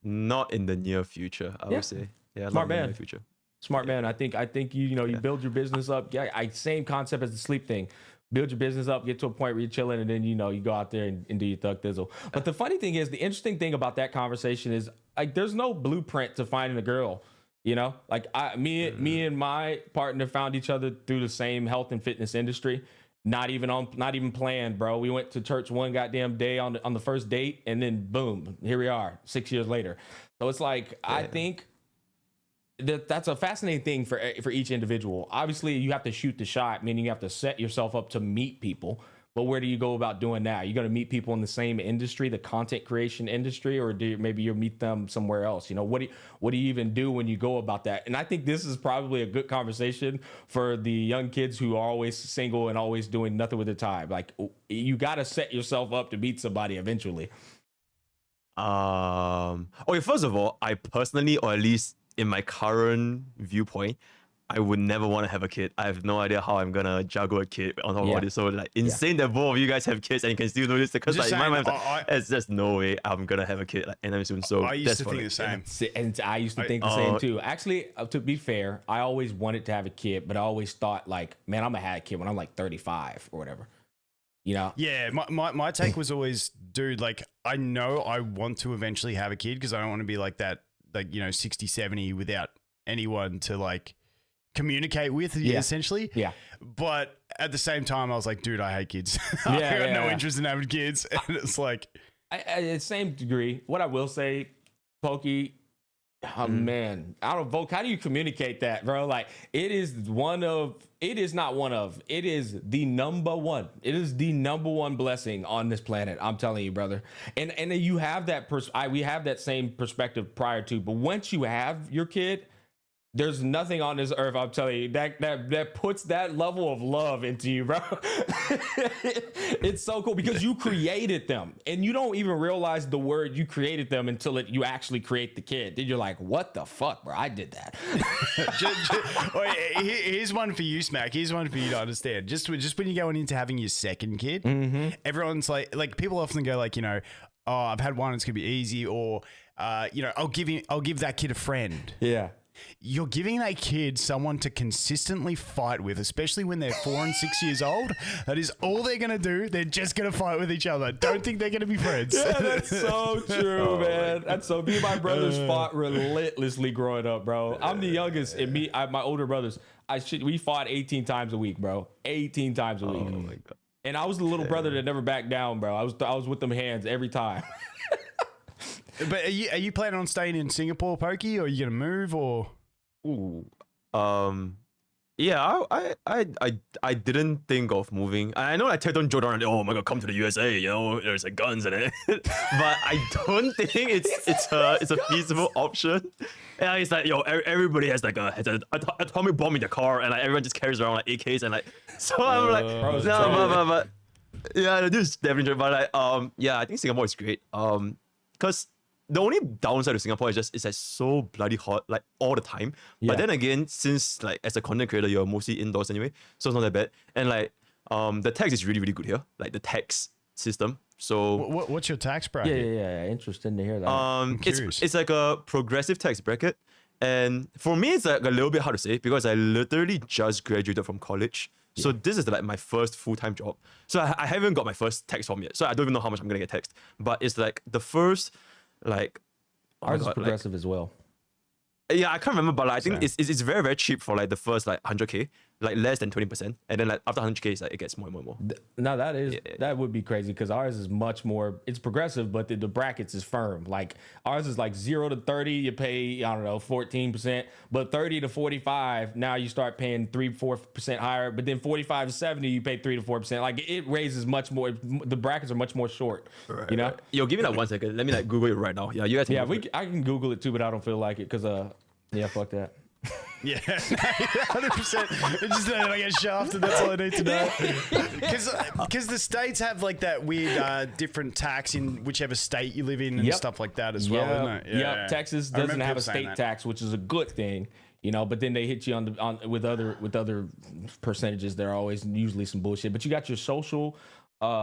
Not in the near future. I would say. Yeah, smart not in man. the near future. Smart man. I think you build your business up. Yeah, same concept as the sleep thing. Build your business up, get to a point where you're chilling, and then you go out there and do your thug thizzle. But the funny thing is, the interesting thing about that conversation is like there's no blueprint to finding a girl. You know, like me and my partner found each other through the same health and fitness industry. Not even planned, bro. We went to church one goddamn day on the first date, and then boom, here we are 6 years later. So it's like I think that's a fascinating thing for each individual. Obviously, you have to shoot the shot, meaning you have to set yourself up to meet people. But where do you go about doing that? Are you going to meet people in the same industry, the content creation industry, or maybe you'll meet them somewhere else? You know, what do you even do when you go about that? And I think this is probably a good conversation for the young kids who are always single and always doing nothing with their time. Like, you got to set yourself up to meet somebody eventually. Okay, first of all, I personally, or at least in my current viewpoint, I would never want to have a kid. I have no idea how I'm gonna juggle a kid on top of all this. So like insane that both of you guys have kids and you can still do this, because like in my mind, it's just no way I'm gonna have a kid like anytime soon. So I used to think the same. And I used to think the same too. Actually, to be fair, I always wanted to have a kid, but I always thought like, man, I'm gonna have a kid when I'm like 35 or whatever. You know? Yeah, my take was always, dude, like, I know I want to eventually have a kid because I don't want to be like that, like, you know, 60, 70 without anyone to like communicate with, essentially. Yeah. But at the same time, I was like, dude, I hate kids. I got no interest in having kids. And it's like, the same degree. What I will say, Pokey, oh man, I don't know, Volk, how do you communicate that, bro? Like, it is the number one. It is the number one blessing on this planet. I'm telling you, brother. And you have that, we have that same perspective prior to, but once you have your kid, there's nothing on this earth, I'm telling you, that puts that level of love into you, bro. It's so cool because you created them, and you don't even realize the word you created them until you actually create the kid. Then you're like, what the fuck, bro? I did that. Here's one for you, Smack. Here's one for you to understand. Just when you're going into having your second kid, everyone's like, people often go like, you know, oh, I've had one, it's gonna be easy, or you know, I'll give that kid a friend. Yeah. You're giving that kid someone to consistently fight with, especially when they're 4 and 6 years old. That is all they're going to do. They're just going to fight with each other. Don't think they're going to be friends. Yeah, that's so true, man. That's so. Me and my brothers fought relentlessly growing up, bro. I'm the youngest, and my older brothers, we fought 18 times a week, bro. 18 times a week. Oh my God. And I was the little brother that never backed down, bro. I was with them hands every time. But are you planning on staying in Singapore, Pokey, or are you gonna move, or? Ooh, yeah, I didn't think of moving. I know I tell them joke around, oh my God, come to the USA, you know, there's like guns in it, but I don't think it's a feasible option. Yeah, it's like, yo, everybody has like has an atomic bomb in their car, and like everyone just carries around like AKs, and like, so I'm like, no, but yeah, this is definitely, but like, yeah, I think Singapore is great, because the only downside to Singapore is just it's like so bloody hot like all the time. Yeah. But then again, since like as a content creator, you're mostly indoors anyway, so it's not that bad. And like the tax is really, really good here, like the tax system. So what's your tax bracket? Yeah. Interesting to hear that. It's like a progressive tax bracket, and for me it's like a little bit hard to say because I literally just graduated from college. So this is like my first full-time job. So I haven't got my first tax form yet. So I don't even know how much I'm gonna get taxed. But it's like the first. Like ours is progressive as well. Yeah, I can't remember, but like, I think it's very, very cheap for like the first like 100K, like less than 20%, and then like after 100K, it's like it gets more and more. Now that would be crazy because ours is much more. It's progressive, but the brackets is firm. Like ours is like 0 to 30, you pay 14%, but 30 to 45, now you start paying 3-4% higher. But then 45 to 70, you pay 3 to 4%. Like it raises much more. The brackets are much more short. Right, you know. Right. Yo, give me like 1 second. Let me like Google it right now. Yeah, you guys. Yeah, I can Google it too, but I don't feel like it because yeah, fuck that. Yeah, 100%. It's just that I get shafted. That's all I need to know. Because the states have like that weird different tax in whichever state you live in and stuff like that as well, isn't it? Yeah. Texas doesn't have a state tax, which is a good thing, you know. But then they hit you with other percentages. There are always usually some bullshit. But you got your social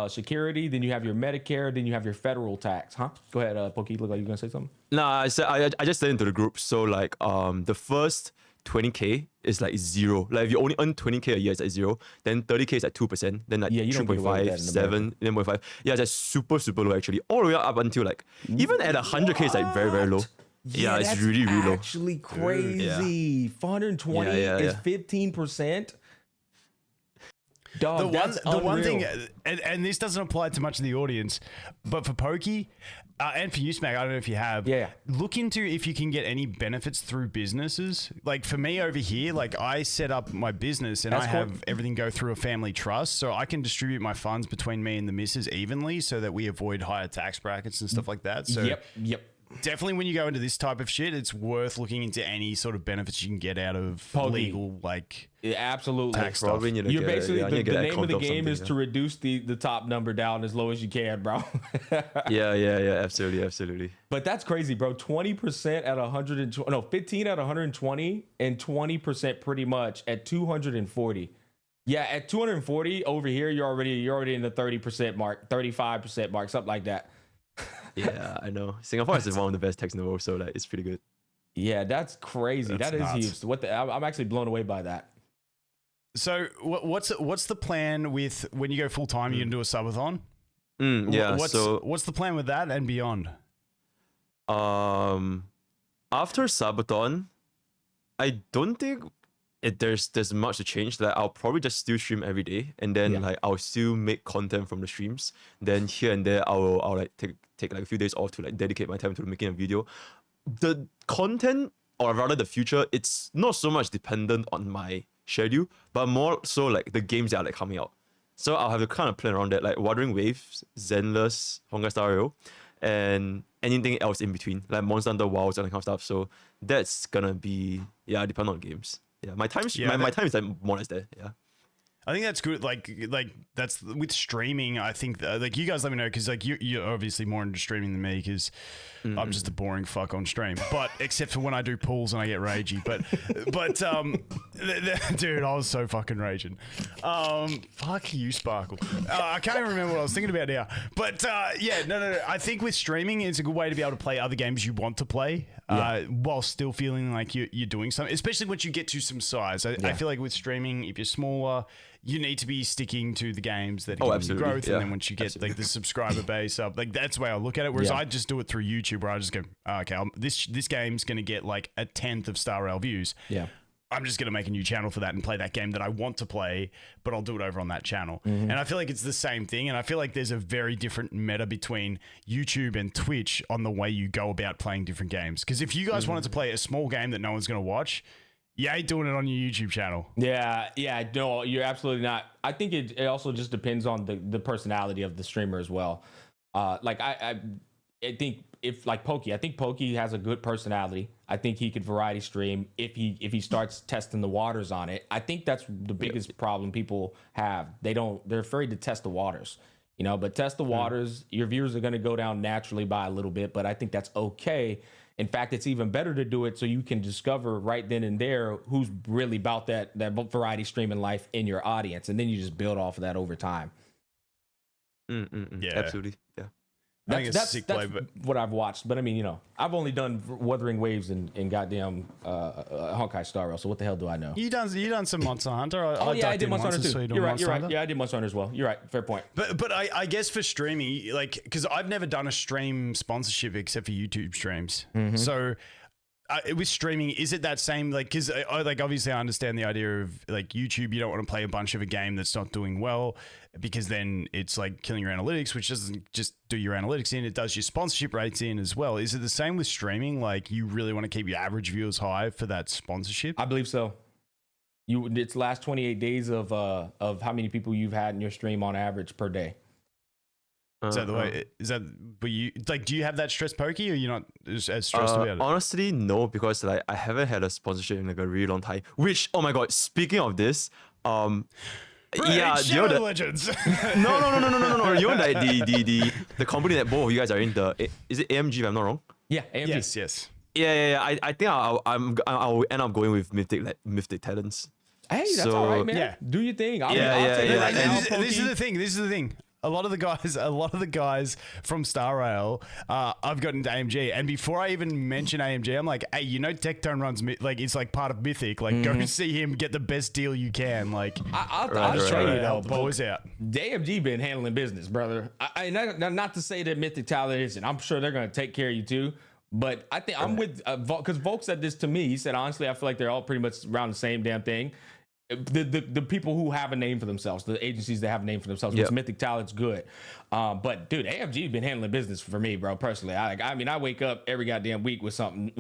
security, then you have your Medicare, then you have your federal tax, huh? Go ahead, Pokey. Look like you're gonna say something. Nah, I just said into the group. So like the first 20K is like 0. Like if you only earn 20K a year, it's like 0. Then 30K is like 2%. Then like 3.5, 7, 11.5. Yeah, it's like super, super low actually. All the way up until like even at 100K is like very, very low. Yeah, it's really, really low. Actually crazy. 420 is 15%. Dog, the one thing, and this doesn't apply to much of the audience, but for Pokey, And for you, Smack, I don't know if you have. Yeah. Look into if you can get any benefits through businesses. Like for me over here, like I set up my business and That's I cool. have everything go through a family trust, so I can distribute my funds between me and the missus evenly, so that we avoid higher tax brackets and stuff like that. So Yep. definitely when you go into this type of shit, it's worth looking into any sort of benefits you can get out of Pokke. legal, like Yeah, absolutely. tax stuff. Probably need to You're get basically I need to the get that name of the comped or game is something, to reduce the top number down as low as you can, bro. yeah, absolutely. But that's crazy, bro. 20% at 120, no, 15 at 120, and 20% pretty much at 240. Yeah, at 240 over here, you're already in the 30% mark, 35% mark, something like that. Yeah, I know. Singapore is one of the best techs in the world, so like it's pretty good. Yeah, that's crazy. That's That is nuts. huge. I'm actually blown away by that. So what's the plan with when you go full time? You can do a subathon. Yeah. What's the plan with that and beyond? After Sabaton, I don't think there's much to change. Like I'll probably just still stream every day, and then like I'll still make content from the streams. Then here and there, I'll like take like a few days off to like dedicate my time to making a video. The content, or rather the future, it's not so much dependent on my schedule, but more so like the games that are like coming out. So I'll have to kind of plan around that, like Wuthering Waves, Zenless, Honkai Star Rail, and anything else in between, like Monster Hunter Wilds and that kind of stuff. So that's gonna be depend on games. Yeah, my time is like more or less there. Yeah. I think that's good. Like that's with streaming. I think like you guys let me know, because like you're obviously more into streaming than me, because I'm just a boring fuck on stream. But except for when I do pools and I get ragey. But dude, I was so fucking raging. Fuck you, Sparkle. I can't even remember what I was thinking about now. But yeah, no. I think with streaming, it's a good way to be able to play other games you want to play while still feeling like you're doing something. Especially once you get to some size. I feel like with streaming, if you're smaller, you need to be sticking to the games that give you growth, and then once you get like the subscriber base up, like that's the way I look at it. Whereas I just do it through YouTube, where I just go, okay, this game's gonna get like 1/10 of Star Rail views. Yeah. I'm just gonna make a new channel for that and play that game that I want to play, but I'll do it over on that channel. And I feel like it's the same thing. And I feel like there's a very different meta between YouTube and Twitch on the way you go about playing different games. Because if you guys wanted to play a small game that no one's gonna watch, you ain't doing it on your YouTube channel. Yeah, no, you're absolutely not. I think it also just depends on the personality of the streamer as well. Like I think if like Pokke, I think Pokke has a good personality. I think he could variety stream if he starts testing the waters on it. I think that's the biggest problem people have. They're afraid to test the waters. But test the waters, your viewers are going to go down naturally by a little bit, but I think that's okay. In fact, it's even better to do it so you can discover right then and there who's really about that variety streaming life in your audience, and then you just build off of that over time. Yeah, Absolutely. Yeah. That's what I've watched. But I mean, I've only done Wuthering Waves and goddamn Honkai Star Rail. So what the hell do I know? You done some Monster Hunter. I did Monster Hunter too. So You're right. Yeah, I did Monster Hunter as well. You're right. Fair point. But I guess for streaming, like, because I've never done a stream sponsorship except for YouTube streams. So with streaming, is it that same, like, because obviously I understand the idea of like YouTube, you don't want to play a bunch of a game that's not doing well, because then it's like killing your analytics, which doesn't just do your analytics in, it does your sponsorship rates in as well. Is it the same with streaming? Like, you really want to keep your average viewers high for that sponsorship? I believe so. It's last 28 days of how many people you've had in your stream on average per day. Is that the way? Is that? But you like? Do you have that stress, Pokey, or you're not as stressed about it? Honestly, no, because like I haven't had a sponsorship in like a really long time. Which, oh my god, speaking of this, Shadow Legends. No. You know like the company that both of you guys are in, is it AMG if I'm not wrong? Yeah, AMG. Yes. Yeah. I think I'll end up going with Mythic Talents. Hey, that's all right, man. Yeah. Do your thing. I'll take it right now. This is the thing. A lot of the guys from Star Rail, I've gotten into AMG, and before I even mention AMG, I'm like, hey, Tectone runs it's like part of Mythic. Like, go see him, get the best deal you can. Like, I'll show you help the boys out. AMG been handling business, brother. Not to say that Mythic Talent isn't. I'm sure they're gonna take care of you too. But I think I'm with because Volk said this to me. He said, honestly, I feel like they're all pretty much around the same damn thing. the people who have a name for themselves, the agencies that have a name for themselves. Yep. Mythic Talent's good, but dude, AFG's been handling business for me, bro. Personally, I mean, I wake up every goddamn week with something.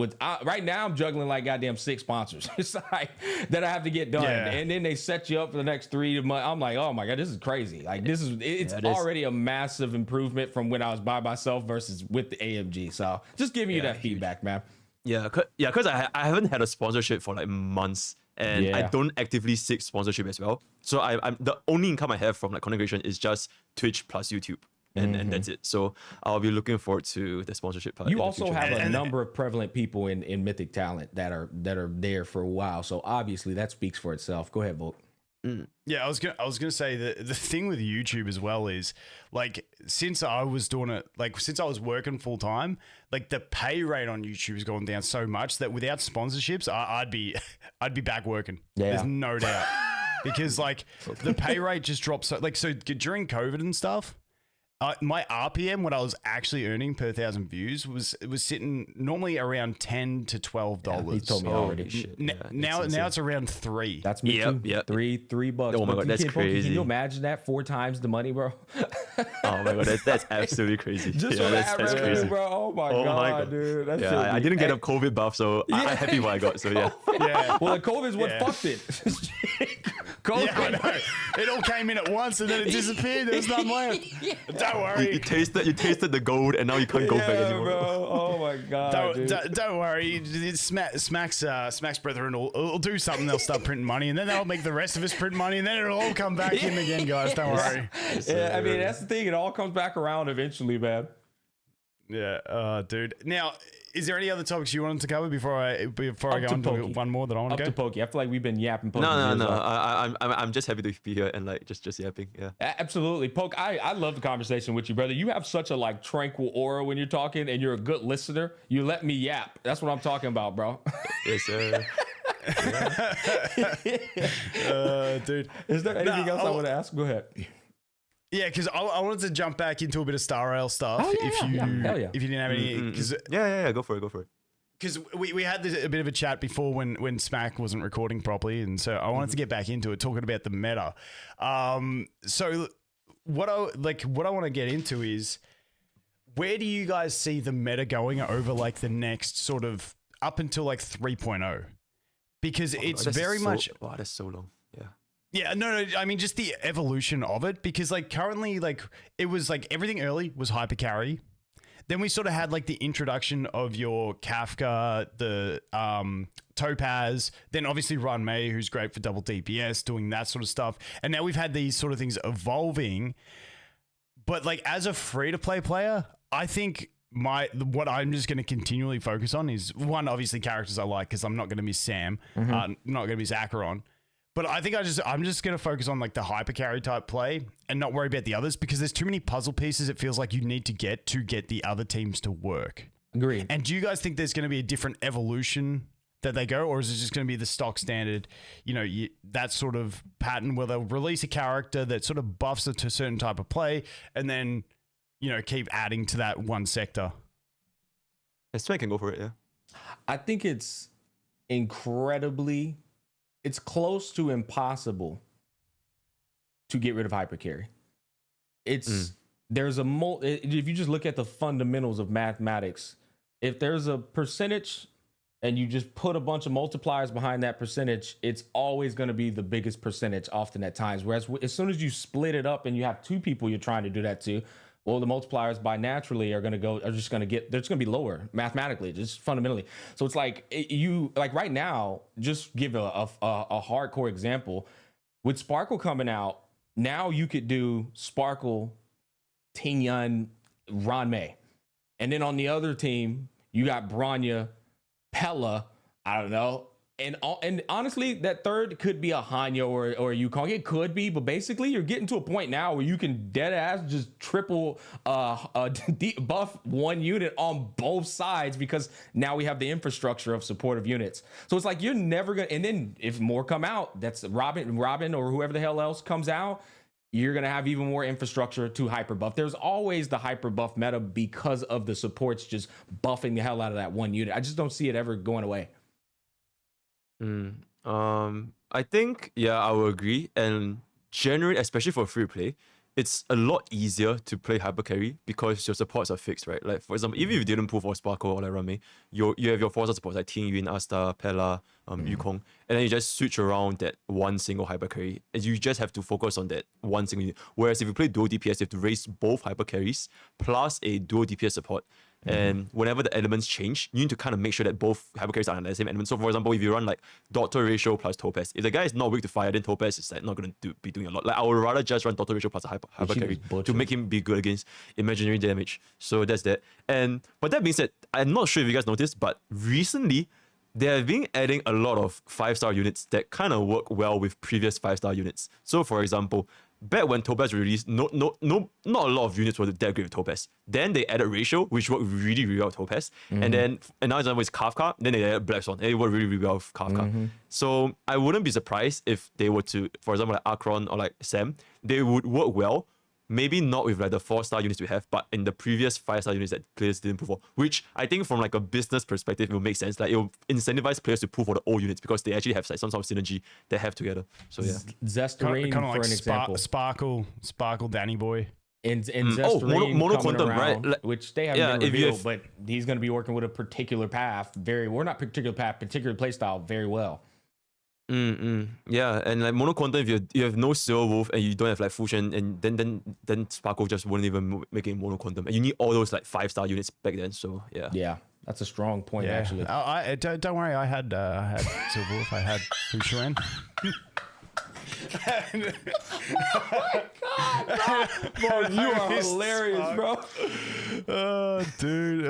Right now, I'm juggling like goddamn 6 sponsors. It's like that I have to get done, and then they set you up for the next 3 months. I'm like, oh my god, this is crazy. Like it's already a massive improvement from when I was by myself versus with the AFG. So just giving you that feedback, man. Yeah, because I haven't had a sponsorship for like months. And I don't actively seek sponsorship as well. So I'm the only income I have from like content creation is just Twitch plus YouTube. And that's it. So I'll be looking forward to the sponsorship part. You also have a number of prevalent people in Mythic Talent that are there for a while. So obviously that speaks for itself. Go ahead, Volk. Yeah, I was gonna say that the thing with YouTube as well is like since I was doing it, like since I was working full time, like the pay rate on YouTube has gone down so much that without sponsorships, I'd be back working. Yeah. There's no doubt because like the pay rate just dropped so during COVID and stuff. My RPM, what I was actually earning per 1,000 views was sitting normally around $10 to $12. He told me already. Now it's around $3. That's me too. Yep. $3. Oh my god, that's crazy. Can you imagine that 4 times the money, bro? Oh my god, that's absolutely crazy. Just for that revenue, bro. Oh my god, dude. That I didn't get a COVID buff, so I'm happy what I got. So yeah. Well, the COVID is what fucked it. COVID. Yeah, I know. It all came in at once and then it disappeared. There was nothing left. Don't worry. You tasted the gold and now you can't go back anymore. Bro. Oh my god. Don't worry. Smack's brethren will do something. They'll start printing money and then they'll make the rest of us print money and then it'll all come back in again, guys. Don't worry. Yeah, I mean that's the thing. It all comes back around eventually, man. Yeah, dude. Now, is there any other topics you wanted to cover before I go on to one more that I want to go? Up to Pokke. I feel like we've been yapping. No. I'm just happy to be here and like just yapping. Yeah. Absolutely, Pokke. I love the conversation with you, brother. You have such a like tranquil aura when you're talking, and you're a good listener. You let me yap. That's what I'm talking about, bro. Yes, sir. Dude. Is there anything else I want to ask? Go ahead. Yeah, because I wanted to jump back into a bit of Star Rail stuff. If you didn't have any, go for it. Because we had a bit of a chat before when Smack wasn't recording properly, and so I wanted to get back into it, talking about the meta. So what I want to get into is, where do you guys see the meta going over like the next sort of up until like 3.0? Because it's very much. Wow, that's so long. Yeah. Yeah, no, I mean just the evolution of it, because like currently like it was like everything early was hyper carry. Then we sort of had like the introduction of your Kafka, the Topaz, then obviously Run May, who's great for double DPS, doing that sort of stuff. And now we've had these sort of things evolving. But like as a free-to-play player, I think what I'm just going to continually focus on is one, obviously characters I like, because I'm not going to miss Sam, not going to miss Acheron. But I think I'm just going to focus on like the hyper carry type play and not worry about the others, because there's too many puzzle pieces it feels like you need to get the other teams to work. Agreed. And do you guys think there's going to be a different evolution that they go, or is it just going to be the stock standard, that sort of pattern where they'll release a character that sort of buffs it to a certain type of play and then, keep adding to that one sector? Let's try and go for it, yeah. I think it's it's close to impossible to get rid of hypercarry. There's if you just look at the fundamentals of mathematics, if there's a percentage and you just put a bunch of multipliers behind that percentage, it's always going to be the biggest percentage often at times. Whereas as soon as you split it up and you have 2 people you're trying to do that to, well, the multipliers by naturally are just going to be lower mathematically, just fundamentally. So it's like right now, just give a hardcore example with Sparkle coming out. Now you could do Sparkle, Ting Yun, Ron May. And then on the other team, you got Bronya, Pella, I don't know. And honestly, that third could be a Hanyo or a Yukong. It could be, but basically you're getting to a point now where you can dead ass just triple buff one unit on both sides, because now we have the infrastructure of supportive units. So it's like you're never gonna. And then if more come out, that's Robin or whoever the hell else comes out, you're gonna have even more infrastructure to hyper buff. There's always the hyper buff meta because of the supports just buffing the hell out of that one unit. I just don't see it ever going away. I think, yeah, I will agree. And generally, especially for free play, it's a lot easier to play hyper carry because your supports are fixed, right? Like for example, even if you didn't pull for Sparkle or like Rame, you have your 4-star supports like Ting Yun, Asta, Pella, Yukong, and then you just switch around that one single hyper carry, and you just have to focus on that one single unit. Whereas if you play dual DPS, you have to raise both hyper carries plus a dual DPS support. And whenever the elements change, you need to kind of make sure that both hyper carries are on the same element. So for example, if you run like Doctor Ratio plus Topaz, if the guy is not weak to fire, then Topaz is like not going to be doing a lot. Like I would rather just run Doctor Ratio plus a hyper carry to make him be good against imaginary damage. So that's that. But that being said, I'm not sure if you guys noticed, but recently they have been adding a lot of 5-star units that kind of work well with previous 5-star units. So for example, back when Topaz released, not a lot of units were that great with Topaz. Then they added Ratio, which worked really, really well with Topaz. And now example is Kafka, then they added Black Swan, and it worked really, really well with Kafka. So I wouldn't be surprised if they were to, for example, like Akron or like Sam, they would work well. Maybe not with like the 4-star units we have, but in the previous 5-star units that players didn't pull for, which I think from like a business perspective, it will make sense. Like it will incentivize players to pull for the old units because they actually have like some sort of synergy they have together. So yeah. Zestarine, Kind of for like an example. Sparkle, Danny Boy. And Zestarine Mono coming Quantum, around, right? which they haven't been if you revealed, but he's going to be working with a particular path. Not particular path, particular playstyle very well. Yeah, and like Mono Quantum, if you have no Silver Wolf and you don't have like Fusion, and then Sparkle just wouldn't even make it Mono Quantum. And you need all those like 5-star units back then. So yeah. Yeah, that's a strong point actually. I don't worry. I had Silver Wolf. I had Fusion. Bro, you are hilarious, bro. Dude.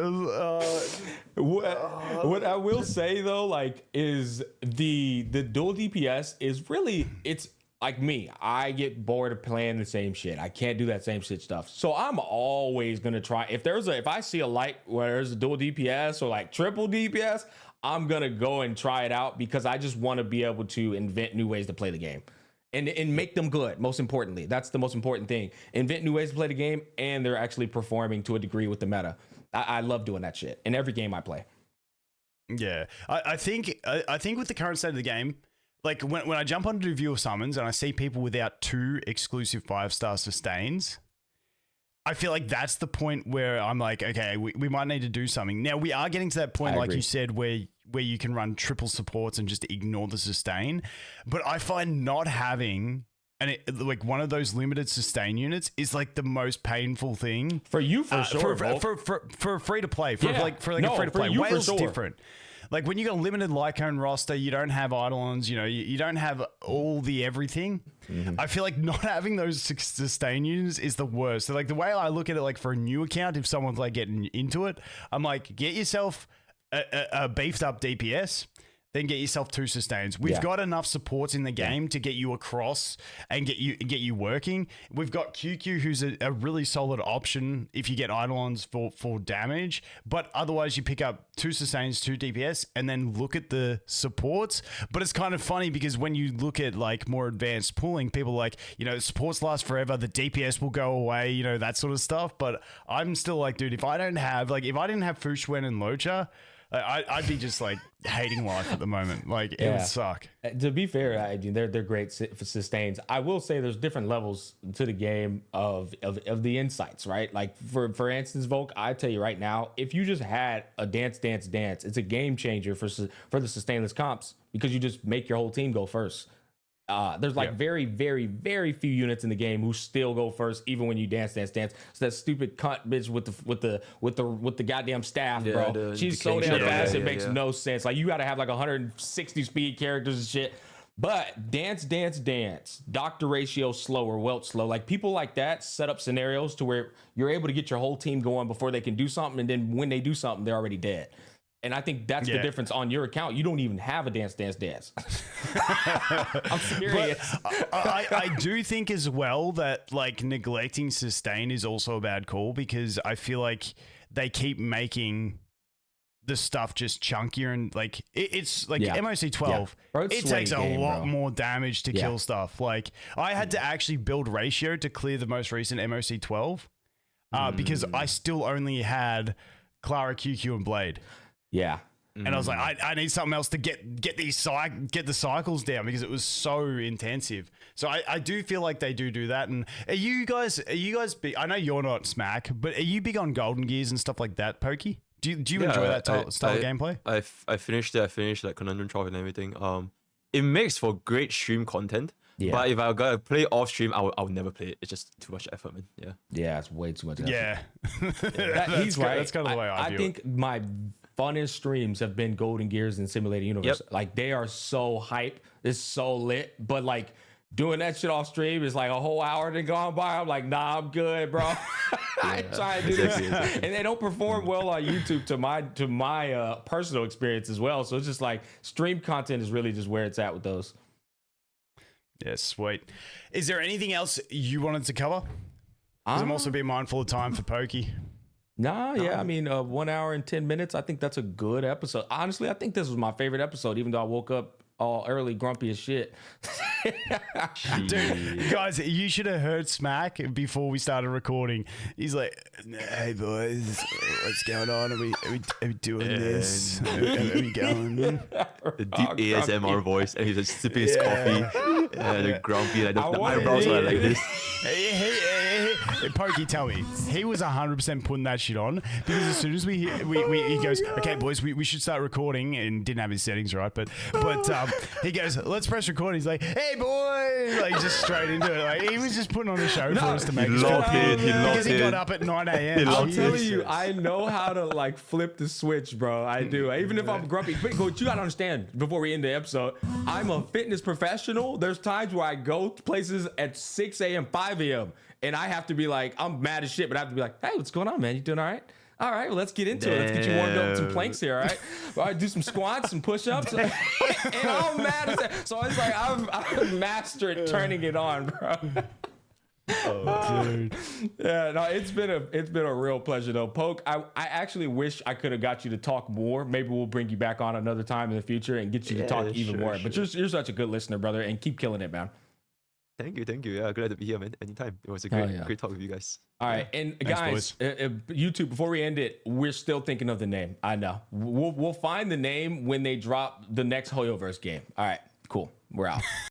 What I will say though, like, is the dual DPS is really, it's like me. I get bored of playing the same shit. I can't do that same shit stuff. So I'm always gonna try. If I see a light where there's a dual DPS or like triple DPS, I'm gonna go and try it out because I just want to be able to invent new ways to play the game. And make them good, most importantly. That's the most important thing. Invent new ways to play the game, and they're actually performing to a degree with the meta. I love doing that shit in every game I play. Yeah. I think with the current state of the game, like when I jump onto View of Summons and I see people without 2 exclusive 5-star sustains, I feel like that's the point where I'm like, okay, we might need to do something. Now, we are getting to that point, like you said, where you can run triple supports and just ignore the sustain. But I find not having like one of those limited sustain units is like the most painful thing. For you, for sure. For free to play. For a free to play. Whale's different. Like when you got a limited Lycone roster, you don't have Eidolons, you don't have all the everything. I feel like not having those sustain units is the worst. So like the way I look at it, like for a new account, if someone's like getting into it, I'm like, get yourself a beefed up DPS, then get yourself 2 sustains. We've got enough supports in the game to get you across and get you working. We've got QQ, who's a really solid option if you get Eidolons for damage, but otherwise you pick up 2 sustains, 2 DPS, and then look at the supports. But it's kind of funny because when you look at like more advanced pooling, people like, supports last forever, the DPS will go away, that sort of stuff. But I'm still like, dude, if I didn't have Fushuen and Locha, I'd be just like hating life at the moment. Like it would suck. To be fair, they're great for sustains. I will say there's different levels to the game of the insights, right? Like for instance, Volk, I tell you right now, if you just had a dance, it's a game changer for the sustainless comps because you just make your whole team go first. There's like very, very, very few units in the game who still go first, even when you dance. So that stupid cunt bitch with the goddamn staff, bro. She's so damn fast, it makes no sense. Like you got to have like 160 speed characters and shit. But dance. Doctor Ratio slower, Welt slow. Like people like that set up scenarios to where you're able to get your whole team going before they can do something, and then when they do something, they're already dead. And I think that's the difference on your account. You don't even have a dance. I'm serious. I do think as well that like neglecting sustain is also a bad call because I feel like they keep making the stuff just chunkier and like it's like MOC 12. Bro, it takes a lot more damage to kill stuff. Like I had to actually build Ratio to clear the most recent MOC 12 because I still only had Clara, QQ, and Blade. Yeah. And I was like, I need something else to get the cycles down because it was so intensive. So I do feel like they do that. And are you guys big? I know you're not Smack, but are you big on Golden Gears and stuff like that, Pokey? Do you enjoy that style of gameplay? I finished it. I finished like Conundrum 12 and everything. It makes for great stream content. Yeah. But if I gotta play off stream, I'll never play it. It's just too much effort, man. Yeah. Yeah, it's way too much effort. Yeah. He's right. That's kind of the way I view think it. my funnest streams have been Golden Gears and Simulated Universe. Yep. Like they are so hype. It's so lit. But like doing that shit off stream is like a whole hour to gone by. I'm like, nah, I'm good, bro. I ain't trying to do this. And they don't perform well on YouTube to my personal experience as well. So it's just like stream content is really just where it's at with those. Yeah, sweet. Is there anything else you wanted to cover? Because I'm also being mindful of time for Pokey. Nah, yeah. I mean, 1 hour and 10 minutes. I think that's a good episode. Honestly, I think this was my favorite episode, even though I woke up all early, grumpy as shit. Dude, guys, you should have heard Smack before we started recording. He's like, "Hey boys, what's going on? Are we doing this? Are we going?" The deep ASMR voice, and he's just sipping his coffee. The grumpy, like the eyebrows are like this. Pokey, tell me, he was 100% putting that shit on because as soon as he goes, "Okay, boys, we should start recording," and didn't have his settings right, but he goes, "Let's press record." He's like, "Hey boys," like just straight into it. Like he was just putting on a show for us to make us feel cool because he got up at 9 a.m. I'm telling you, I know how to like flip the switch, bro. I do. Even if I'm grumpy, but you gotta understand before we end the episode, I'm a fitness professional. There's times where I go places at 6 a.m., 5 a.m. and I have to be like, I'm mad as shit, but I have to be like, "Hey, what's going on, man? You doing all right? All right, well, let's get into it. Let's get you warmed up with some planks here, all right? All right, do some squats and push-ups." And I'm mad as that. So it's like I've mastered turning it on, bro. Oh, dude. Yeah, no, it's been a real pleasure though. Poke, I actually wish I could have got you to talk more. Maybe we'll bring you back on another time in the future and get you to talk even more. But you're such a good listener, brother, and keep killing it, man. Thank you. Yeah, glad to be here, man. Anytime. It was a great talk with you guys. All right, and guys, YouTube. Before we end it, we're still thinking of the name. I know. We'll find the name when they drop the next Hoyoverse game. All right, cool. We're out.